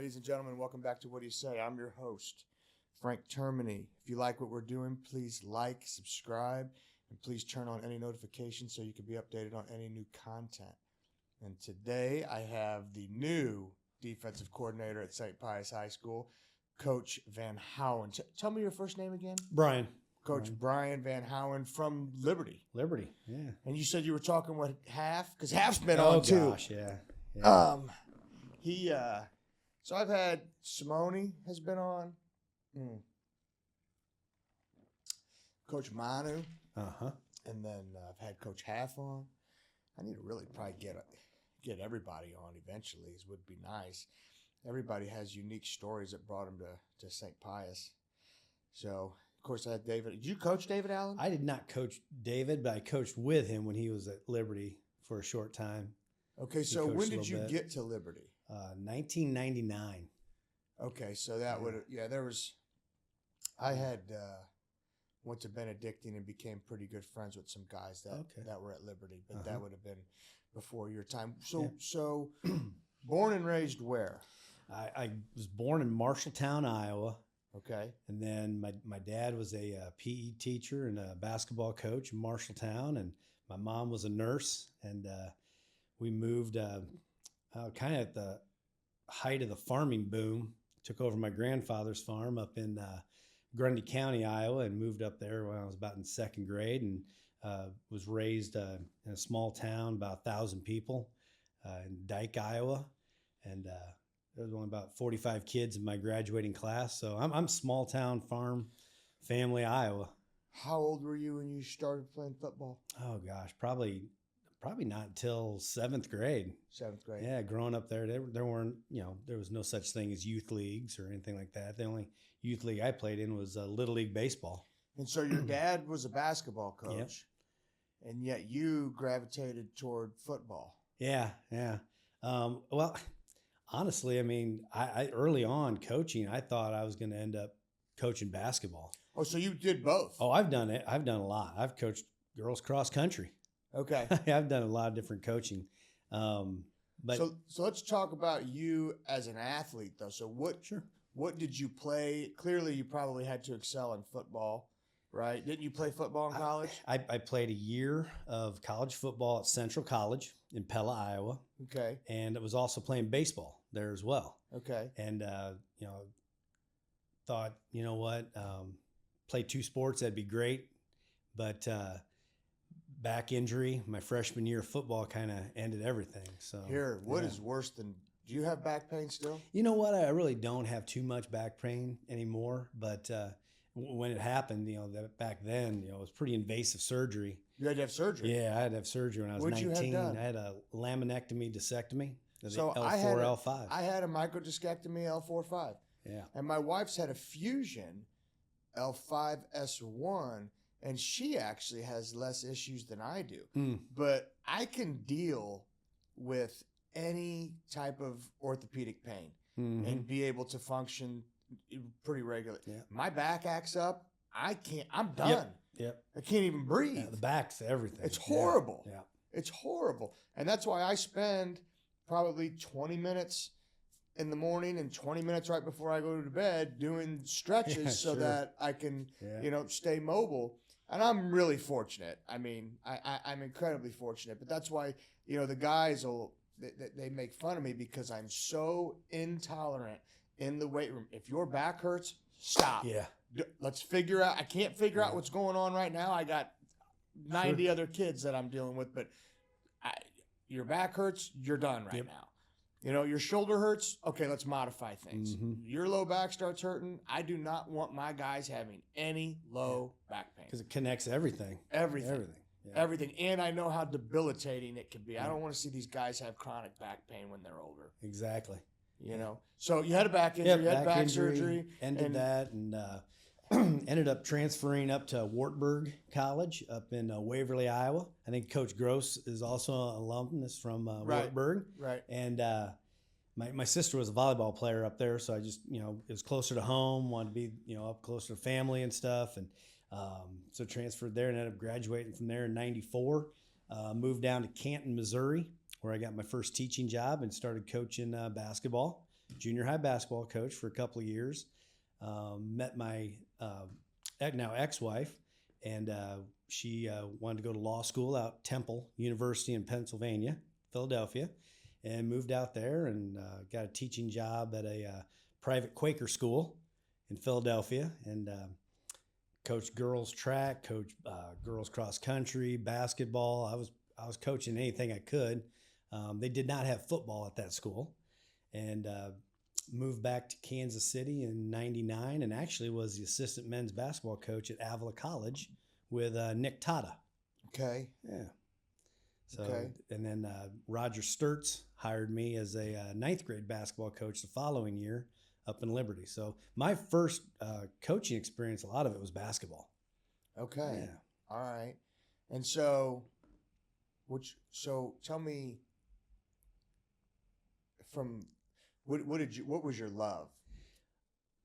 Ladies and gentlemen, welcome back to What Do You Say? I'm your host, Frank Termini. If you like what we're doing, please like, subscribe, and please turn on any notifications so you can be updated on any new content. And today I have the new defensive coordinator at St. Pius High School, Coach Van Hauen. Tell me your first name again. Brian. Coach Brian Van Hauen from Liberty. Liberty, yeah. And you said you were talking, what, half? Because half's been on too. Oh, gosh, yeah. So I've had Simone has been on. Coach Manu. And then I've had Coach Half on. I need to really probably get everybody on eventually. It would be nice. Everybody has unique stories that brought them to St. Pius. So, of course, I had David. Did you coach David Allen? I did not coach David, but I coached with him when he was at Liberty for a short time. Okay, so when did you get to Liberty? 1999. Okay, so that would I had went to Benedictine and became pretty good friends with some guys that were at Liberty, but that would have been before your time. So born and raised where? I was born in Marshalltown, Iowa. Okay. And then my dad was a PE teacher and a basketball coach in Marshalltown, and my mom was a nurse, and we moved kind of at the height of the farming boom. Took over my grandfather's farm up in Grundy County, Iowa, and moved up there when I was about in second grade, and was raised in a small town, about 1,000 people in Dike, Iowa. And there was only about 45 kids in my graduating class. So I'm small town farm family, Iowa. How old were you when you started playing football? Oh, gosh, probably not until seventh grade. Seventh grade. Yeah, growing up there weren't, there was no such thing as youth leagues or anything like that. The only youth league I played in was Little League Baseball. And so your dad was a basketball coach, and yet you gravitated toward football. Yeah. Well, honestly, I mean, I early on coaching, I thought I was going to end up coaching basketball. Oh, so you did both? Oh, I've done it. I've done a lot. I've coached girls cross country. Okay. I've done a lot of different coaching. But so let's talk about you as an athlete, though. So what did you play? Clearly, you probably had to excel in football, right? Didn't you play football in college? I played a year of college football at Central College in Pella, Iowa. Okay. And it was also playing baseball there as well. Okay. And, thought, play two sports, that'd be great. But back injury, my freshman year of football kind of ended everything. So what is worse than, do you have back pain still? You know what? I really don't have too much back pain anymore. But when it happened, back then, it was pretty invasive surgery. You had to have surgery? Yeah, I had to have surgery when I was 19. What'd you have done? I had a laminectomy discectomy. So L4, L5. I had a microdiscectomy L4-5. Yeah. And my wife's had a fusion L5S1, and she actually has less issues than I do. But I can deal with any type of orthopedic pain and be able to function pretty regularly. Yeah. My back acts up. I can't. I'm done. Yep. I can't even breathe. Yeah, the back's everything. It's horrible. Yeah. It's horrible. And that's why I spend probably 20 minutes in the morning and 20 minutes right before I go to bed doing stretches so that I can, stay mobile. And I'm really fortunate. I mean, I'm incredibly fortunate. But that's why, the guys they make fun of me because I'm so intolerant in the weight room. If your back hurts, stop. Yeah. Let's figure out. I can't figure out what's going on right now. I got 90 other kids that I'm dealing with, but your back hurts, you're done right now. Your shoulder hurts. Okay, let's modify things. Your low back starts hurting. I do not want my guys having any low back pain. Because it connects everything. Everything. Yeah. Everything. And I know how debilitating it can be. I don't want to see these guys have chronic back pain when they're older. Exactly. So you had a back injury, you had back surgery. Ended that and ended up transferring up to Wartburg College up in Waverly, Iowa. I think Coach Gross is also an alumnus from Wartburg. Right. And my sister was a volleyball player up there, so I just, it was closer to home, wanted to be, up closer to family and stuff. And so transferred there and ended up graduating from there in 94. Moved down to Canton, Missouri, where I got my first teaching job and started coaching basketball. junior high basketball coach for a couple of years. Met my now ex-wife, and she wanted to go to law school out Temple University in Pennsylvania, Philadelphia, and moved out there and got a teaching job at a private Quaker school in Philadelphia, and coached girls track, coached girls cross country, basketball. I was coaching anything I could. They did not have football at that school, and moved back to Kansas City in '99, and actually was the assistant men's basketball coach at Avila College with Nick Tata. Okay. Yeah. So, and then Roger Sturtz hired me as a ninth grade basketball coach the following year up in Liberty. So my first coaching experience, a lot of it was basketball. Okay. Yeah. All right. And so, tell me from what was your love?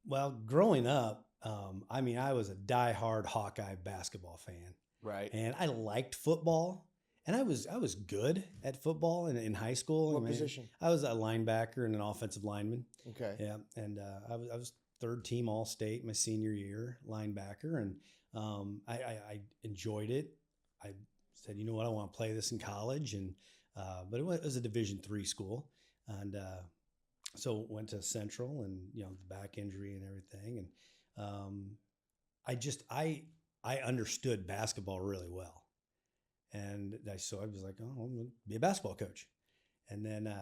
Well, growing up, I was a diehard Hawkeye basketball fan. Right. And I liked football. And I was good at football in high school. What position? I was a linebacker and an offensive lineman. Okay. Yeah, and I was third team All State my senior year, linebacker, and I enjoyed it. I said, you know what, I want to play this in college, and but it was a Division III school, and so went to Central, and the back injury and everything, and I understood basketball really well. And so I was like, oh, I'm going to be a basketball coach. And then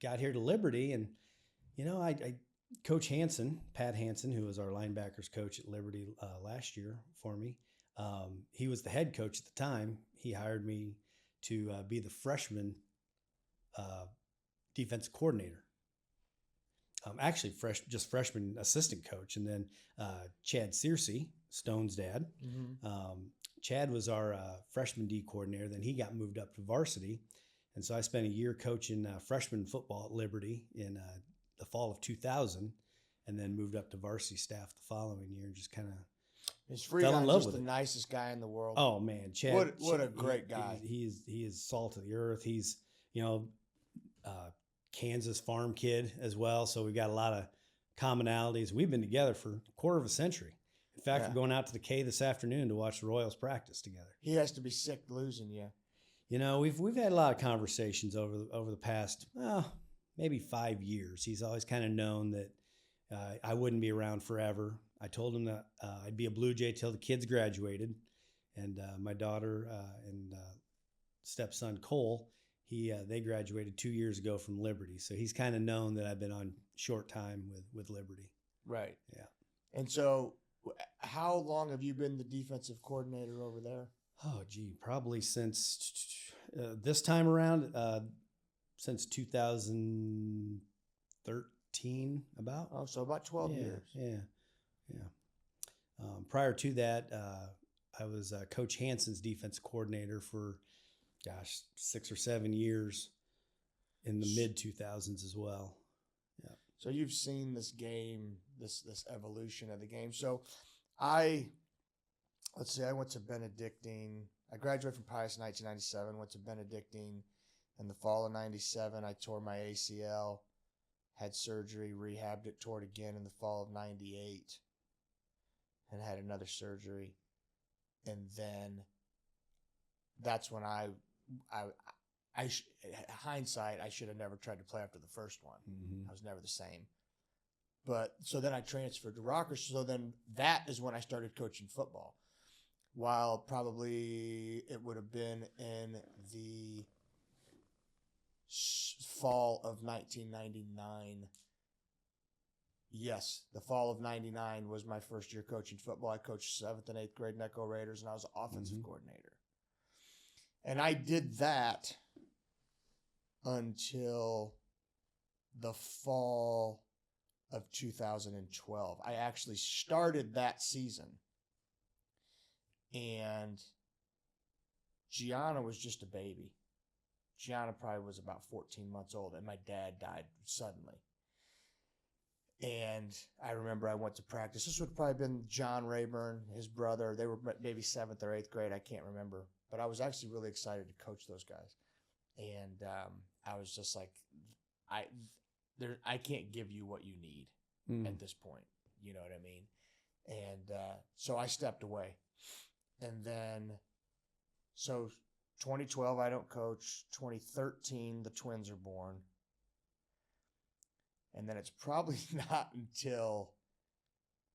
got here to Liberty, and, I Coach Hansen, Pat Hansen, who was our linebackers coach at Liberty last year for me, he was the head coach at the time. He hired me to be the freshman defensive coordinator. Actually, just freshman assistant coach. And then Chad Searcy, Stone's dad, Chad was our freshman D coordinator. Then he got moved up to varsity. And so I spent a year coaching freshman football at Liberty in the fall of 2000, and then moved up to varsity staff the following year and just kind of fell in love with it. The nicest guy in the world. Oh, man. Chad. What a great guy. He is salt of the earth. He's, Kansas farm kid as well. So we've got a lot of commonalities. We've been together for a quarter of a century. In fact, we're going out to the K this afternoon to watch the Royals practice together. He has to be sick losing you. We've had a lot of conversations over the past maybe 5 years. He's always kind of known that I wouldn't be around forever. I told him that I'd be a Blue Jay till the kids graduated, and my daughter and stepson Cole, they graduated 2 years ago from Liberty. So he's kind of known that I've been on short time with Liberty. Right. Yeah. And so, how long have you been the defensive coordinator over there? Oh, gee, probably since this time around, since 2013, about. Oh, so about 12 years. Yeah. Prior to that, I was Coach Hansen's defense coordinator for, 6 or 7 years in the mid 2000s as well. Yeah. So you've seen this game, this evolution of the game. So I went to Benedictine. I graduated from Pius in 1997, went to Benedictine in the fall of 97. I tore my ACL, had surgery, rehabbed it, tore it again in the fall of 98, and had another surgery. And then that's when hindsight, I should have never tried to play after the first one. Mm-hmm. I was never the same. But so then I transferred to Rockers. So then that is when I started coaching football. While probably it would have been in the fall of 1999. Yes, the fall of 99 was my first year coaching football. I coached 7th and 8th grade Necco Raiders, and I was an offensive coordinator. And I did that until the fall of 2012. I actually started that season, and Gianna was just a baby. Gianna probably was about 14 months old, and my dad died suddenly. And I remember I went to practice. This would have probably been John Rayburn, his brother. They were maybe 7th or 8th grade. I can't remember. But I was actually really excited to coach those guys. And I was just like, I can't give you what you need at this point. You know what I mean? And so I stepped away. And then, so 2012, I don't coach. 2013, the twins are born. And then it's probably not until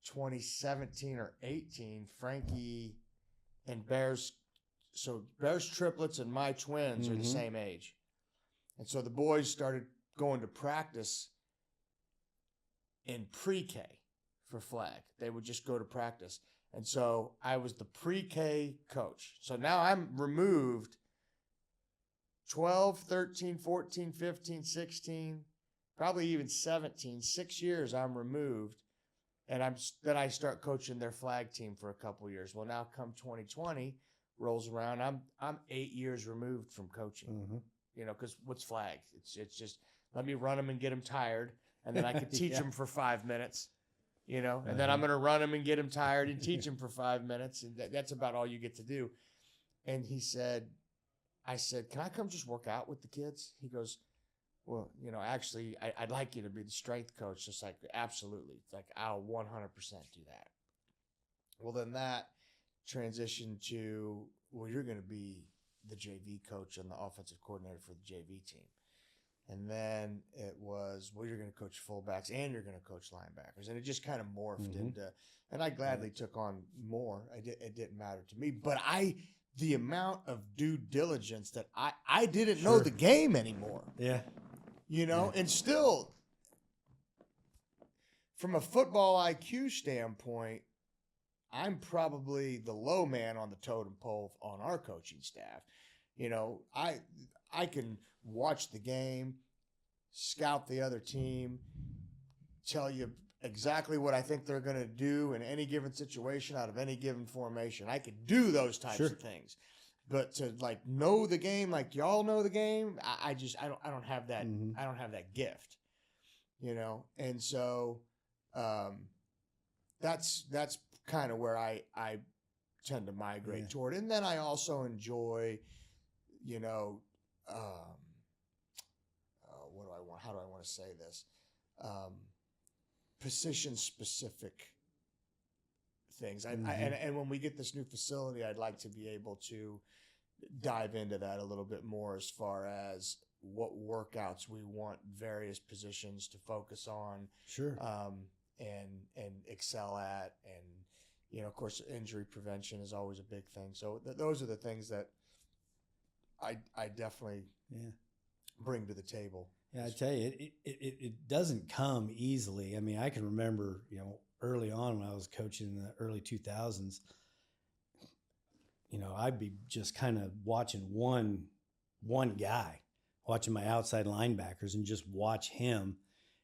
2017 or 18, Frankie and Bear's triplets and my twins are the same age. And so the boys started going to practice in pre-K for flag. They would just go to practice. And so I was the pre-K coach. So now I'm removed 12, 13, 14, 15, 16, probably even 17. 6 years I'm removed. And then I start coaching their flag team for a couple years. Well, now come 2020 rolls around, I'm 8 years removed from coaching. You know, because what's flag? It's just let me run them and get them tired, and then I can teach them for 5 minutes. You know, and then I'm going to run them and get them tired and teach them for 5 minutes, and that's about all you get to do. And I said, can I come just work out with the kids? He goes, well, you know, actually, I'd like you to be the strength coach. Just like, absolutely. It's like, I'll 100% do that. Well, then that transitioned to, well, you're going to be the JV coach and the offensive coordinator for the JV team. And then it was, well, you're going to coach fullbacks and you're going to coach linebackers. And it just kind of morphed into, and I gladly took on more. It didn't matter to me. But the amount of due diligence that I didn't know the game anymore. Yeah. You know, and still, from a football IQ standpoint, I'm probably the low man on the totem pole on our coaching staff. You know, I can watch the game, scout the other team, tell you exactly what I think they're going to do in any given situation out of any given formation. I could do those types of things. But to like know the game like y'all know the game, I don't have that. I don't have that gift, you know. And so that's kind of where I tend to migrate toward. And then I also enjoy, you know, what do I want? How do I want to say this? Position specific things. And when we get this new facility, I'd like to be able to dive into that a little bit more as far as what workouts we want various positions to focus on. And excel at. And, you know, of course, injury prevention is always a big thing. So those are the things that I definitely bring to the table. Yeah, I tell you, it doesn't come easily. I mean, I can remember, you know, early on when I was coaching in the early 2000s, you know, I'd be just kind of watching one guy, watching my outside linebackers and just watch him.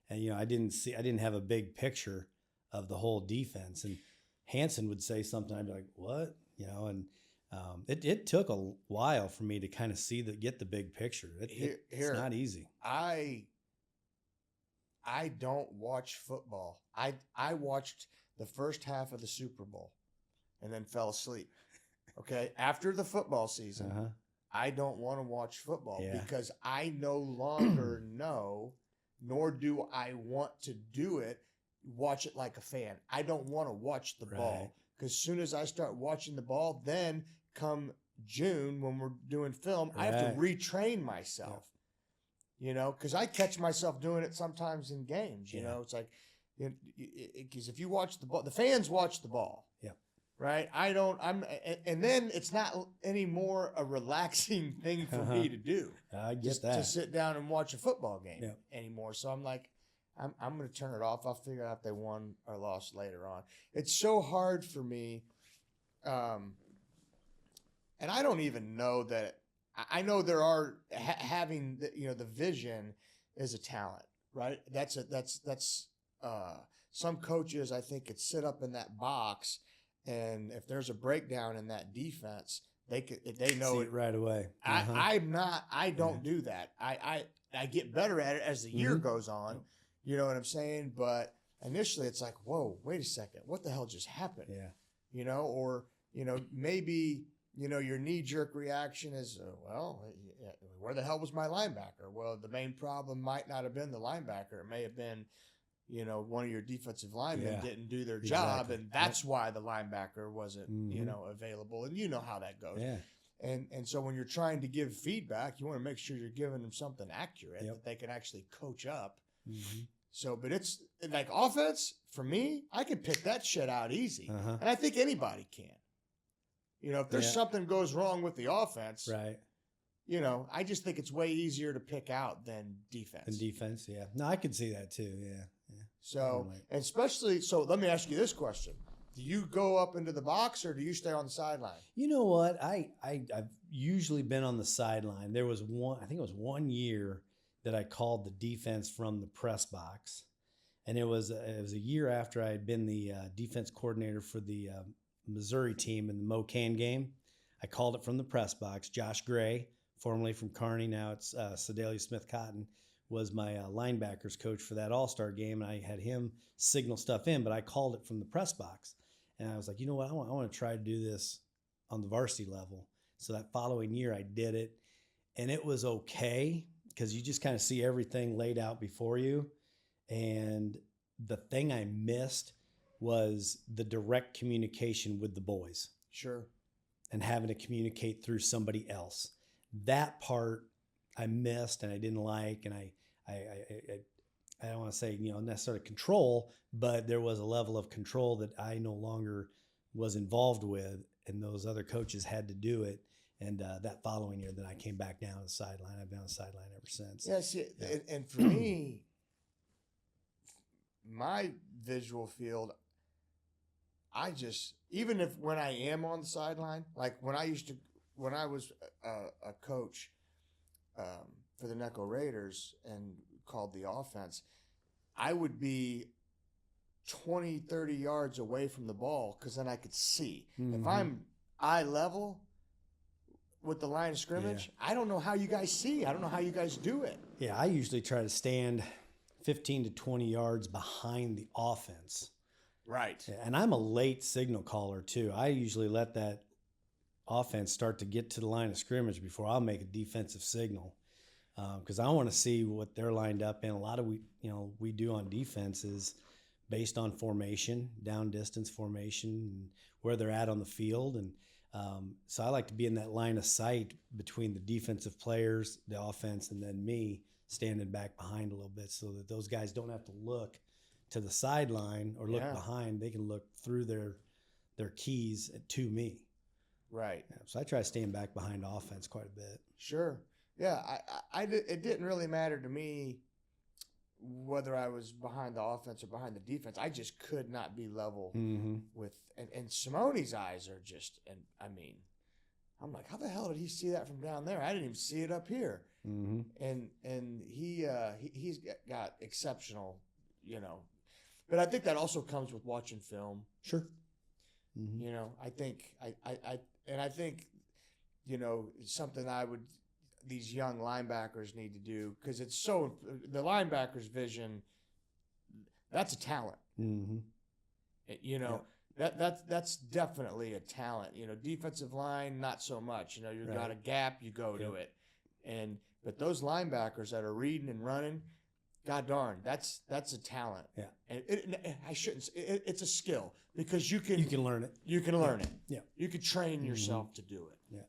And, you know, I didn't have a big picture of the whole defense. And Hansen would say something, I'd be like, what? You know, and it took a while for me to kind of get the big picture. It's not easy. I don't watch football. I watched the first half of the Super Bowl and then fell asleep. Okay. After the football season, I don't want to watch football because I no longer know, nor do I want to do it, watch it like a fan. I don't want to watch the ball because as soon as I start watching the ball, then come June when we're doing film, I have to retrain myself, you know, because I catch myself doing it sometimes in games, you know, it's like, because if you watch the ball, the fans watch the ball. Right. And then it's not anymore a relaxing thing for me to do. I get that. To sit down and watch a football game anymore. So I'm like, I'm going to turn it off. I'll figure out if they won or lost later on. It's so hard for me. And I don't even know that. I know there are having the vision is a talent, right? That's some coaches I think could sit up in that box. And if there's a breakdown in that defense, they know see it right away. I don't do that. I get better at it as the year goes on. You know what I'm saying? But initially it's like, whoa, wait a second. What the hell just happened? Yeah. You know, or, you know, maybe your knee-jerk reaction is, well, where the hell was my linebacker? Well, the main problem might not have been the linebacker. It may have been, one of your defensive linemen didn't do their job, and that's why the linebacker wasn't, available. And you know how that goes. Yeah. And so when you're trying to give feedback, you want to make sure you're giving them something accurate that they can actually coach up. Mm-hmm. So, but it's like offense, for me, I can pick that shit out easy. And I think anybody can. If there's something goes wrong with the offense, right. I just think it's way easier to pick out than defense. Yeah. No, I could see that too. Yeah. So, and especially, let me ask you this question. Do you go up into the box or do you stay on the sideline? You know what? I've usually been on the sideline. There was I think it was 1 year that I called the defense from the press box. And it was a year after I had been the defense coordinator for the Missouri team in the Mocan game. I called it from the press box. Josh Gray, formerly from Kearney, now it's Sedalia Smith Cotton, was my linebackers coach for that All-Star game. And I had him signal stuff in, but I called it from the press box. And I was like, you know what? I want to try to do this on the varsity level. So that following year I did it, and it was okay because you just kind of see everything laid out before you. And the thing I missed was the direct communication with the boys. Sure. And having to communicate through somebody else. That part I missed and I didn't like, and I don't want to say, necessarily control, but there was a level of control that I no longer was involved with, and those other coaches had to do it. And that following year, then I came back down to the sideline. I've been on the sideline ever since. Yeah, see, and for me, my visual field, even if when I am on the sideline, like when I was a coach for the Necco Raiders and called the offense, I would be 20, 30 yards away from the ball because then I could see. Mm-hmm. If I'm eye level with the line of scrimmage, I don't know how you guys see. I don't know how you guys do it. Yeah, I usually try to stand 15 to 20 yards behind the offense. Right. And I'm a late signal caller too. I usually let that offense start to get to the line of scrimmage before I'll make a defensive signal. Because I want to see what they're lined up in. A lot of we do on defense is based on formation, down distance formation, and where they're at on the field. And so I like to be in that line of sight between the defensive players, the offense, and then me standing back behind a little bit so that those guys don't have to look to the sideline or look behind. They can look through their keys to me. Right. Yeah, so I try to stand back behind offense quite a bit. Sure. Yeah, it didn't really matter to me whether I was behind the offense or behind the defense. I just could not be level with and Simone's eyes are just, and I mean, I'm like, how the hell did he see that from down there? I didn't even see it up here. Mm-hmm. And he's got exceptional, but I think that also comes with watching film. Sure. Mm-hmm. I think something these young linebackers need to do, because it's the linebacker's vision, that's a talent. Mm-hmm. That's definitely a talent. Defensive line, not so much. You've got a gap, you go to it. But those linebackers that are reading and running, God darn, that's a talent. Yeah. And it's a skill, because you can learn it. You can learn it. Yeah. You could train yourself to do it. Yeah.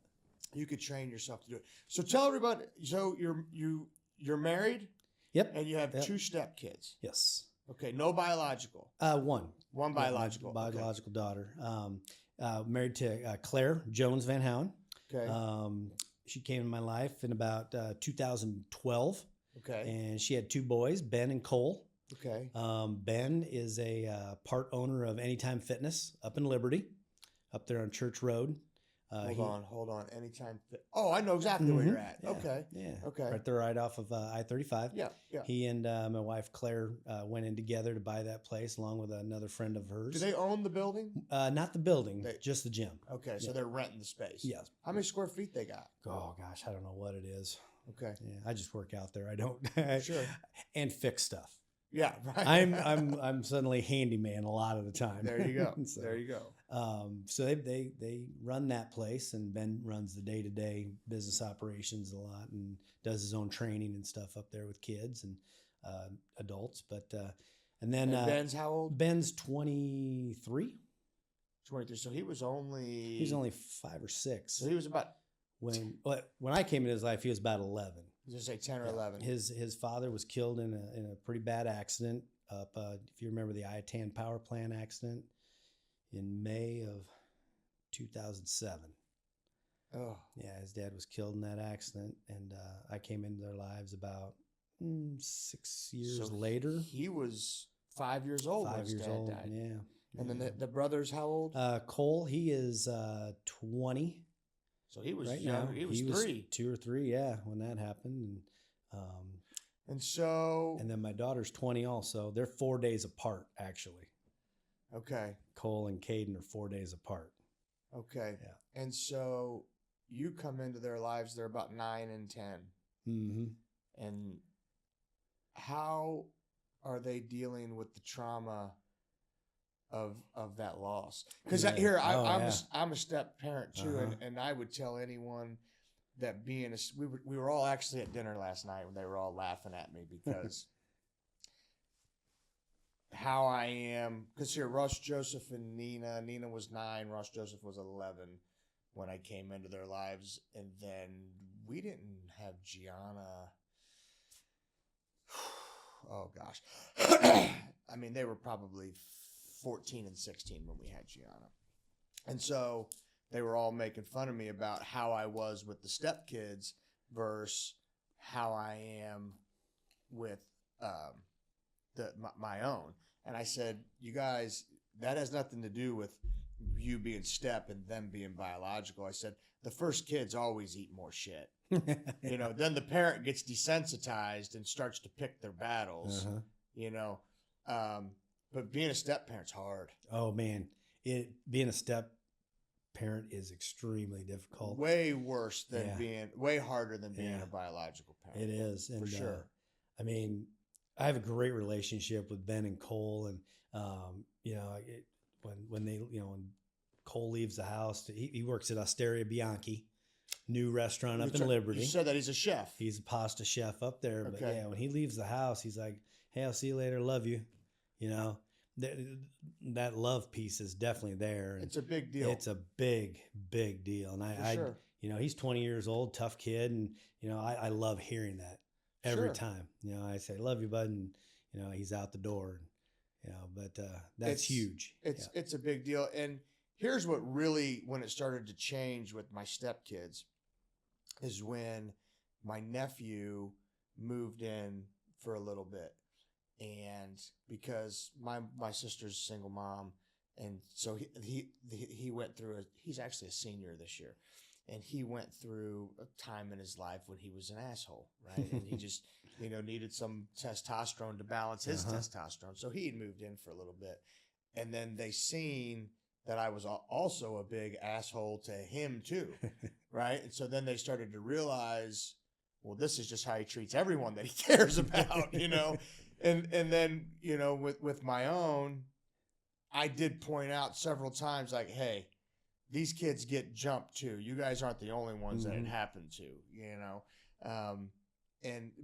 You could train yourself to do it. So tell everybody. So you're married. Yep. And you have 2 step kids. Yes. Okay. No biological. One biological. Biological daughter. Married to Claire Jones Van Hauen. Okay. She came in my life in about 2012. Okay. And she had 2 boys, Ben and Cole. Okay. Ben is a part owner of Anytime Fitness up in Liberty, up there on Church Road. Hold on. Anytime. Oh, I know exactly where you're at. Yeah, okay. Yeah. Okay. Right there, right off of I-35. Yeah. He and my wife Claire went in together to buy that place, along with another friend of hers. Do they own the building? Not the building, just the gym. Okay, so they're renting the space. Yes. How many square feet they got? Oh gosh, I don't know what it is. Okay. Yeah, I just work out there. I don't. Sure. And fix stuff. Yeah, right. I'm suddenly handyman a lot of the time. There you go. There you go. So they run that place, and Ben runs the day-to-day business operations a lot and does his own training and stuff up there with kids and adults. But and then Ben's how old? Ben's 23. 23. So he's only 5 or 6. So he was about when I came into his life, he was about 11. Just say 10 or 11. His father was killed in a pretty bad accident up. If you remember the Iatan power plant accident in May of 2007. Oh yeah, his dad was killed in that accident, and I came into their lives about 6 years later. He was 5 years old. 5 years old. Died. Yeah. And then the brother's how old? Cole, he is 20. So he was right young. now. He was 3. 2 or 3, yeah, when that happened. And then my daughter's 20 also. They're 4 days apart, actually. Okay. Cole and Caden are 4 days apart. Okay. Yeah. And so you come into their lives, they're about 9 and 10. Mm-hmm. And how are they dealing with the trauma of that loss? Because I'm a step parent too, and I would tell anyone that we were all actually at dinner last night when they were all laughing at me because how I am. Because here, Ross Joseph and Nina was 9, Ross Joseph was 11 when I came into their lives, and then we didn't have Gianna. Oh gosh, I mean they were probably 14 and 16 when we had Gianna. And so they were all making fun of me about how I was with the stepkids versus how I am with my own. And I said, you guys, that has nothing to do with you being step and them being biological. I said, the first kids always eat more shit. Then the parent gets desensitized and starts to pick their battles, but being a step parent's hard. Oh man, being a step parent is extremely difficult. Way worse than way harder than being a biological parent. It is, and for sure. I mean, I have a great relationship with Ben and Cole, and when Cole leaves the house, he works at Osteria Bianchi, new restaurant up in Liberty. You said that he's a chef. He's a pasta chef up there, but when he leaves the house, he's like, "Hey, I'll see you later. Love you." That love piece is definitely there. It's a big deal. It's a big, big deal. And he's 20 years old, tough kid. And, I love hearing that every time. I say, love you, bud. And, he's out the door. But that's huge. It's a big deal. And here's what really, when it started to change with my stepkids, is when my nephew moved in for a little bit. And because my sister's a single mom, and so he went through he's actually a senior this year, and he went through a time in his life when he was an asshole, right? And he just needed some testosterone to balance his testosterone, so he had moved in for a little bit, and then they seen that I was also a big asshole to him too, right? And so then they started to realize, well, this is just how he treats everyone that he cares about, And then, with my own, I did point out several times, like, hey, these kids get jumped too. You guys aren't the only ones that it happened to,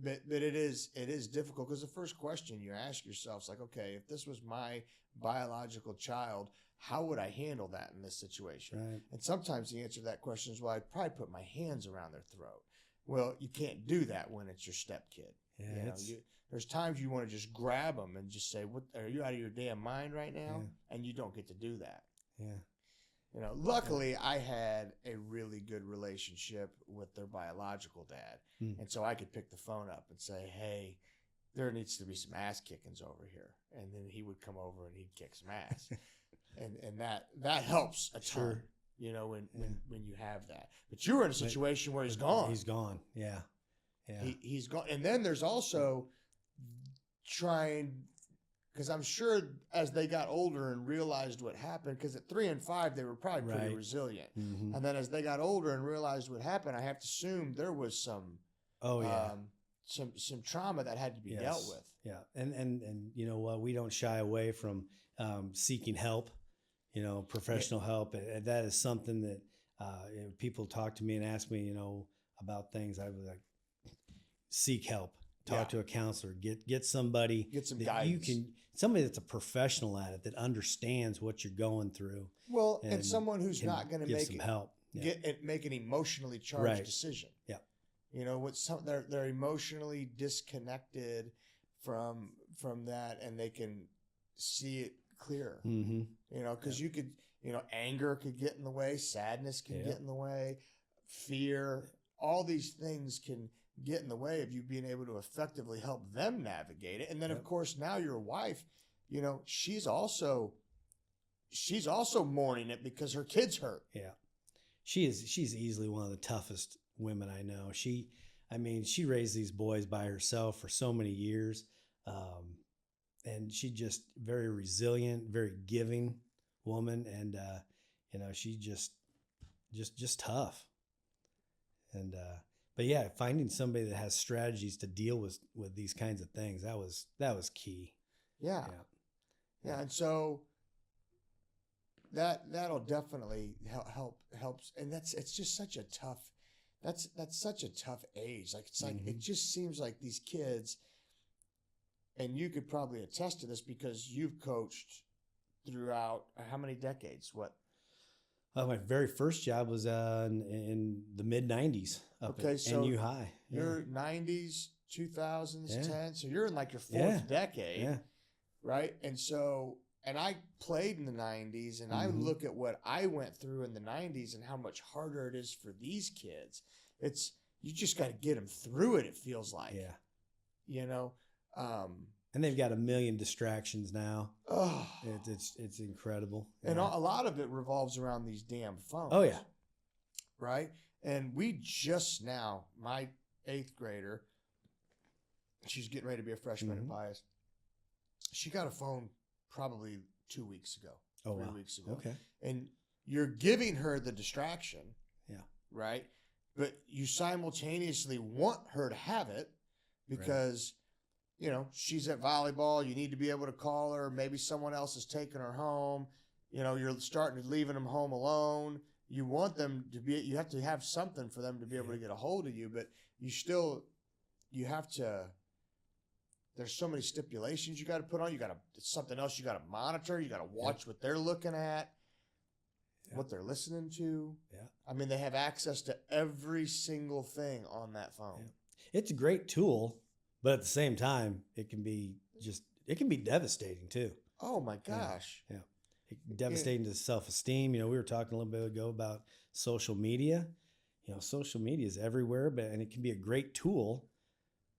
but it is difficult, because the first question you ask yourself is like, okay, if this was my biological child, how would I handle that in this situation? Right. And sometimes the answer to that question is, well, I'd probably put my hands around their throat. Well, you can't do that when it's your stepkid. Yeah, There's times you want to just grab them and just say, "What are you out of your damn mind right now?" Yeah. And you don't get to do that. Yeah. Luckily I had a really good relationship with their biological dad. And so I could pick the phone up and say, "Hey, there needs to be some ass kickings over here." And then he would come over and he'd kick some ass. and that helps a ton. Sure. When you have that. But you were in a situation where he's gone. He's gone. Yeah. He's gone. And then there's also because I'm sure as they got older and realized what happened, because at 3 and 5 they were probably pretty resilient. Mm-hmm. And then as they got older and realized what happened, I have to assume there was some some trauma that had to be dealt with. Yeah. And you know what, we don't shy away from seeking help. professional help. And that is something that people talk to me and ask me, about things. I would like seek help, talk to a counselor, get somebody, get some that guidance. Somebody that's a professional at it, that understands what you're going through. Well, and someone who's not going to make some help. make an emotionally charged decision. Yeah. They're emotionally disconnected from that, and they can see it clearer. Mm-hmm. Because you could, anger could get in the way, sadness can get in the way, fear, all these things can get in the way of you being able to effectively help them navigate it. And then of course now your wife, she's also mourning it because her kid's hurt. Yeah. She's easily one of the toughest women I know. She raised these boys by herself for so many years. And she just very resilient, very giving woman. And, she just tough. And, but yeah, finding somebody that has strategies to deal with these kinds of things, that was key. Yeah. And so that'll definitely helps. And it's just such a tough, that's such a tough age. Like, it's like, it just seems like these kids, and you could probably attest to this because you've coached throughout how many decades? What? My very first job was in the mid 90s up at NU High. You're 90s, 2000s, 10. So you're in like your fourth decade, right? And I played in the 90s, and I look at what I went through in the 90s and how much harder it is for these kids. You just got to get them through it, it feels like. Yeah. And they've got a million distractions now. Oh, it's incredible. And a lot of it revolves around these damn phones. Oh, yeah. Right? And we just now, my 8th grader, she's getting ready to be a freshman at Pius. She got a phone probably 2 weeks ago. 3 weeks ago. Okay. And you're giving her the distraction. Yeah. Right? But you simultaneously want her to have it because... she's at volleyball. You need to be able to call her. Maybe someone else is taking her home. You're starting to leaving them home alone. You want them to be, you have to have something for them to be able to get a hold of you, but you have to, there's so many stipulations you got to put on. It's something else you got to monitor. You got to watch what they're looking at, what they're listening to. Yeah. I mean, they have access to every single thing on that phone. Yeah. It's a great tool. But at the same time, it can be devastating too. Oh my gosh. Yeah. Devastating to self-esteem. We were talking a little bit ago about social media. Social media is everywhere, and it can be a great tool,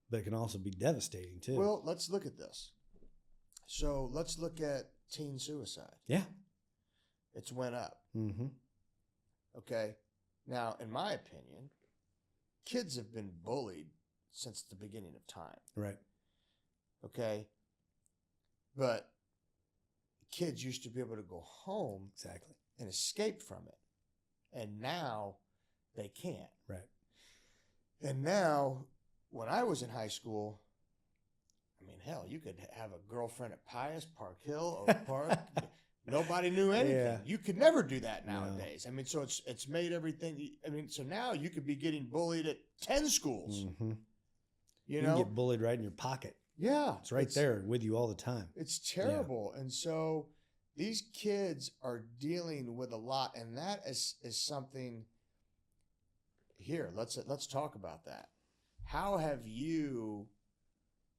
but it can also be devastating too. Well, let's look at this. So let's look at teen suicide. Yeah. It's went up. Mm-hmm. Okay. Now, in my opinion, kids have been bullied since the beginning of time. Right. Okay. But kids used to be able to go home and escape from it. And now they can't. Right. And now, when I was in high school, I mean, hell, you could have a girlfriend at Pius, Park Hill, Oak Park. Nobody knew anything. Yeah. You could never do that nowadays. No. I mean, so it's made everything. I mean, so now you could be getting bullied at 10 schools. Mm-hmm. You can get bullied right in your pocket. Yeah. It's right there with you all the time. It's terrible. Yeah. And so these kids are dealing with a lot. And that is something here. Let's talk about that. How have you,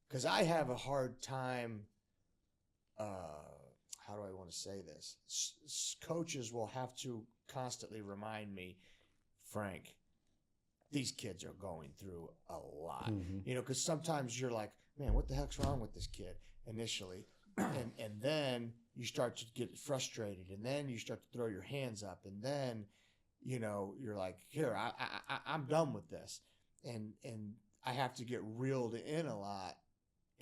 because I have a hard time, how do I want to say this? Coaches will have to constantly remind me, Frank, these kids are going through a lot, because sometimes you're like, man, what the heck's wrong with this kid initially? And then you start to get frustrated, and then you start to throw your hands up, and then, you're like, here, I'm done with this. And I have to get reeled in a lot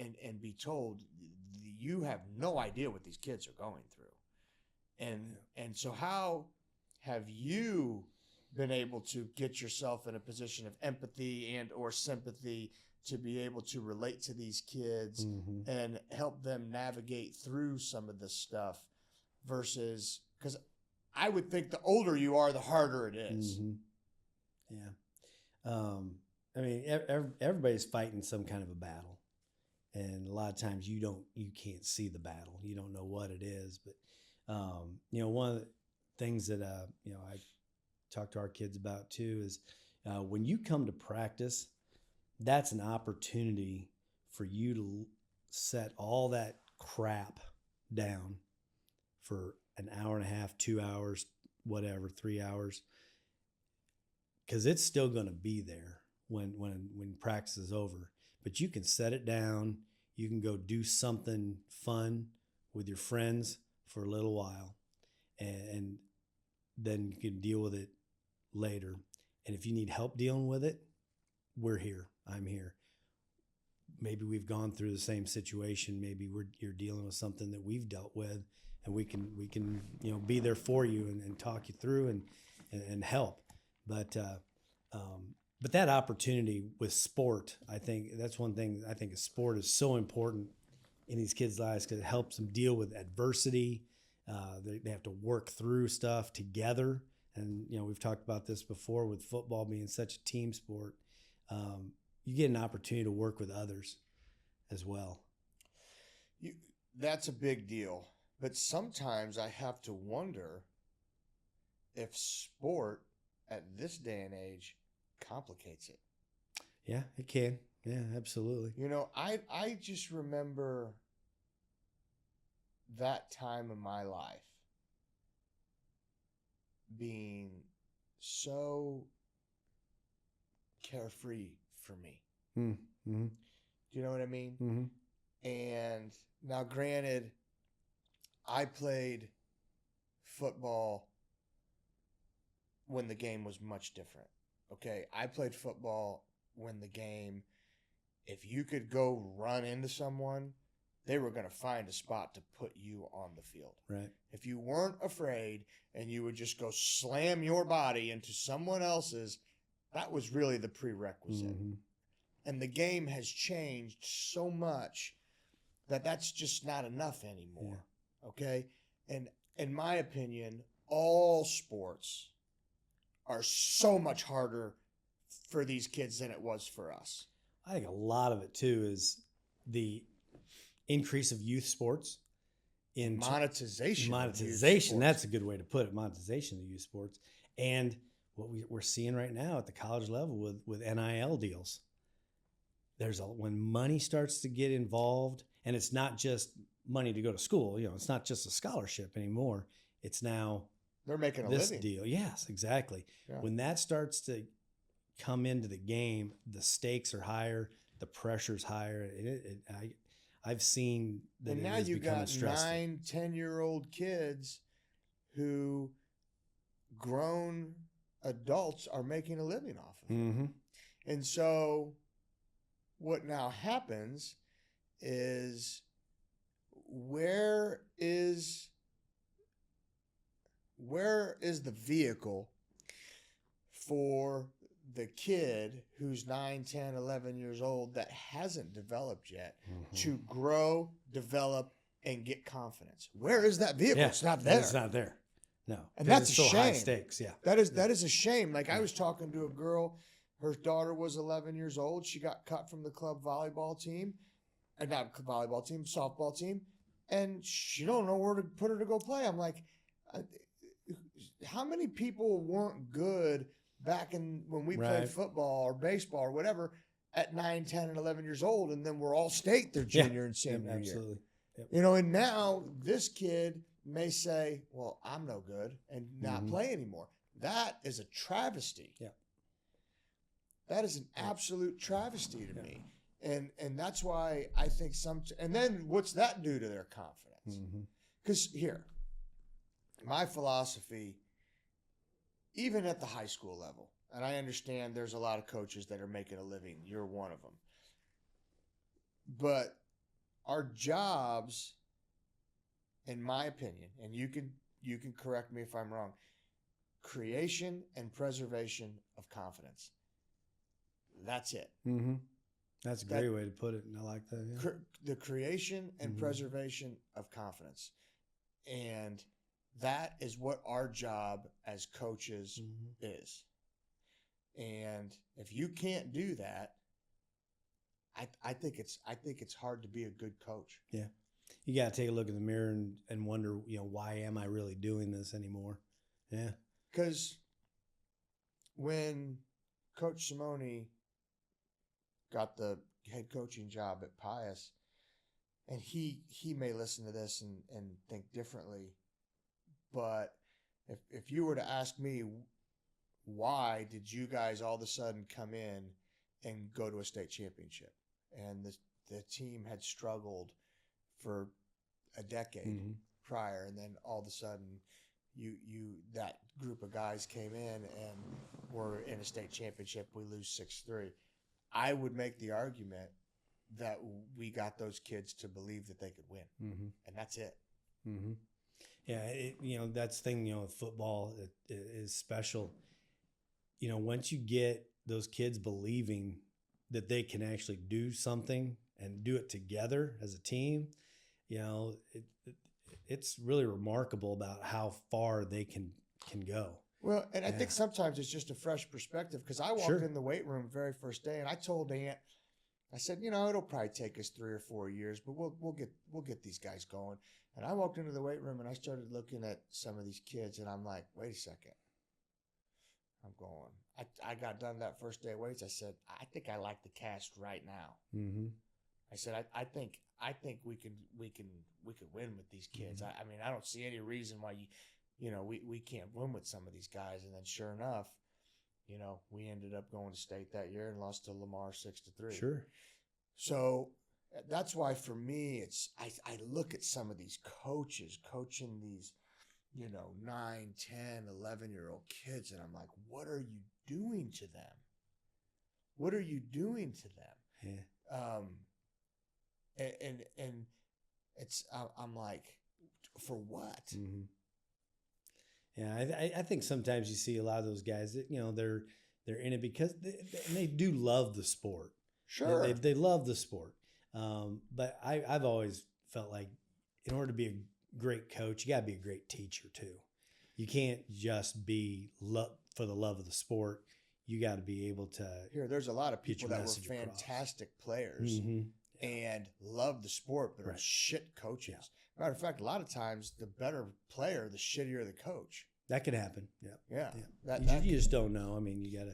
and be told, you have no idea what these kids are going through. And so how have you been able to get yourself in a position of empathy and or sympathy to be able to relate to these kids and help them navigate through some of this stuff versus because I would think the older you are, the harder it is. Mm-hmm. Yeah. I mean, everybody's fighting some kind of a battle, and a lot of times you can't see the battle. You don't know what it is, but one of the things that I talk to our kids about too is when you come to practice, that's an opportunity for you to set all that crap down for an hour and a half, 2 hours, whatever, 3 hours, because it's still going to be there when practice is over. But you can set it down. You can go do something fun with your friends for a little while, and then you can deal with it later. And if you need help dealing with it, we're here. I'm here. Maybe we've gone through the same situation. Maybe you're dealing with something that we've dealt with, and we can be there for you and talk you through and help. But that opportunity with sport, I think that's one thing. I think sport is so important in these kids' lives because it helps them deal with adversity. They have to work through stuff together. And, we've talked about this before with football being such a team sport. You get an opportunity to work with others as well. That's a big deal. But sometimes I have to wonder if sport at this day and age complicates it. Yeah, it can. Yeah, absolutely. I just remember that time in my life being so carefree for me. Mm-hmm. Do you know what I mean? Mm-hmm. And now, granted, I played football when the game was much different. Okay, I played football when the game, if you could go run into someone, they were going to find a spot to put you on the field. Right. If you weren't afraid and you would just go slam your body into someone else's, that was really the prerequisite. Mm-hmm. And the game has changed so much that that's just not enough anymore. Yeah. Okay? And in my opinion, all sports are so much harder for these kids than it was for us. I think a lot of it too is the increase of youth sports in monetization. That's a good way to put it. Monetization of youth sports, and what we're seeing right now at the college level with NIL deals. When money starts to get involved, and it's not just money to go to school. It's not just a scholarship anymore. It's now they're making a this living. Deal. Yes, exactly. Yeah. When that starts to come into the game, the stakes are higher, the pressure's higher. I've seen that. And now you got 9-10-year-old kids who grown adults are making a living off of it. Mm-hmm. And so what now happens is where is the vehicle for the kid who's 9, 10, 11 years old that hasn't developed yet to grow, develop, and get confidence? Where is that vehicle? Yeah, it's not there. It's not there. No. And that's a so shame. High stakes, yeah. That is a shame. Like, I was talking to a girl, her daughter was 11 years old. She got cut from the club volleyball team, not volleyball team, softball team, and she don't know where to put her to go play. I'm like, how many people weren't good back when we played football or baseball or whatever at 9, 10, and 11 years old, and then we're all state their junior and senior absolutely. year. Yep. And now this kid may say, well, I'm no good, and not play anymore. That is a travesty. Yeah. That is an absolute travesty to me. And that's why I think and then what's that do to their confidence? Because here, my philosophy, even at the high school level, and I understand there's a lot of coaches that are making a living. You're one of them. But our jobs, in my opinion, and you can correct me if I'm wrong, creation and preservation of confidence. That's it. Mm-hmm. That's a great way to put it, and I like that. Yeah. The creation and preservation of confidence. And that is what our job as coaches Mm-hmm. is. And if you can't do that, I think it's hard to be a good coach. Yeah. You got to take a look in the mirror and wonder, why am I really doing this anymore? Yeah. Because when Coach Simone got the head coaching job at Pius, and he may listen to this and think differently, but if you were to ask me, why did you guys all of a sudden come in and go to a state championship? And the team had struggled for a decade Mm-hmm. prior, and then all of a sudden you that group of guys came in and were in a state championship. We lose 6-3. I would make the argument that we got those kids to believe that they could win, Mm-hmm. and that's it. Mm-hmm. Yeah, that's the thing, football it is special. Once you get those kids believing that they can actually do something and do it together as a team, it's really remarkable about how far they can go. Well, and I think sometimes it's just a fresh perspective, because I walked in the weight room the very first day, and I told Aunt, I said, it'll probably take us 3 or 4 years, but we'll get these guys going. And I walked into the weight room and I started looking at some of these kids, and I'm like, wait a second. I'm going. I got done that first day of weights. I said, I think I like the cast right now. Mm-hmm. I said, I think we can win with these kids. Mm-hmm. I mean, I don't see any reason why we can't win with some of these guys. And then sure enough, we ended up going to state that year and lost to Lamar 6-3. Sure. So that's why for me, I look at some of these coaches coaching these, 9, 10, 11-year-old kids, and I'm like, what are you doing to them? What are you doing to them? Yeah. And it's, I'm like, for what? Mm-hmm. Yeah, I think sometimes you see a lot of those guys that they're in it because they do love the sport. Sure, they love the sport. But I've always felt like in order to be a great coach, you got to be a great teacher too. You can't just be for the love of the sport. You got to be able to. There's a lot of people that were fantastic players and love the sport, but are shit coaches. Yeah. Matter of fact, a lot of times the better player, the shittier the coach. That could happen. Yeah. You just don't know. I mean, you got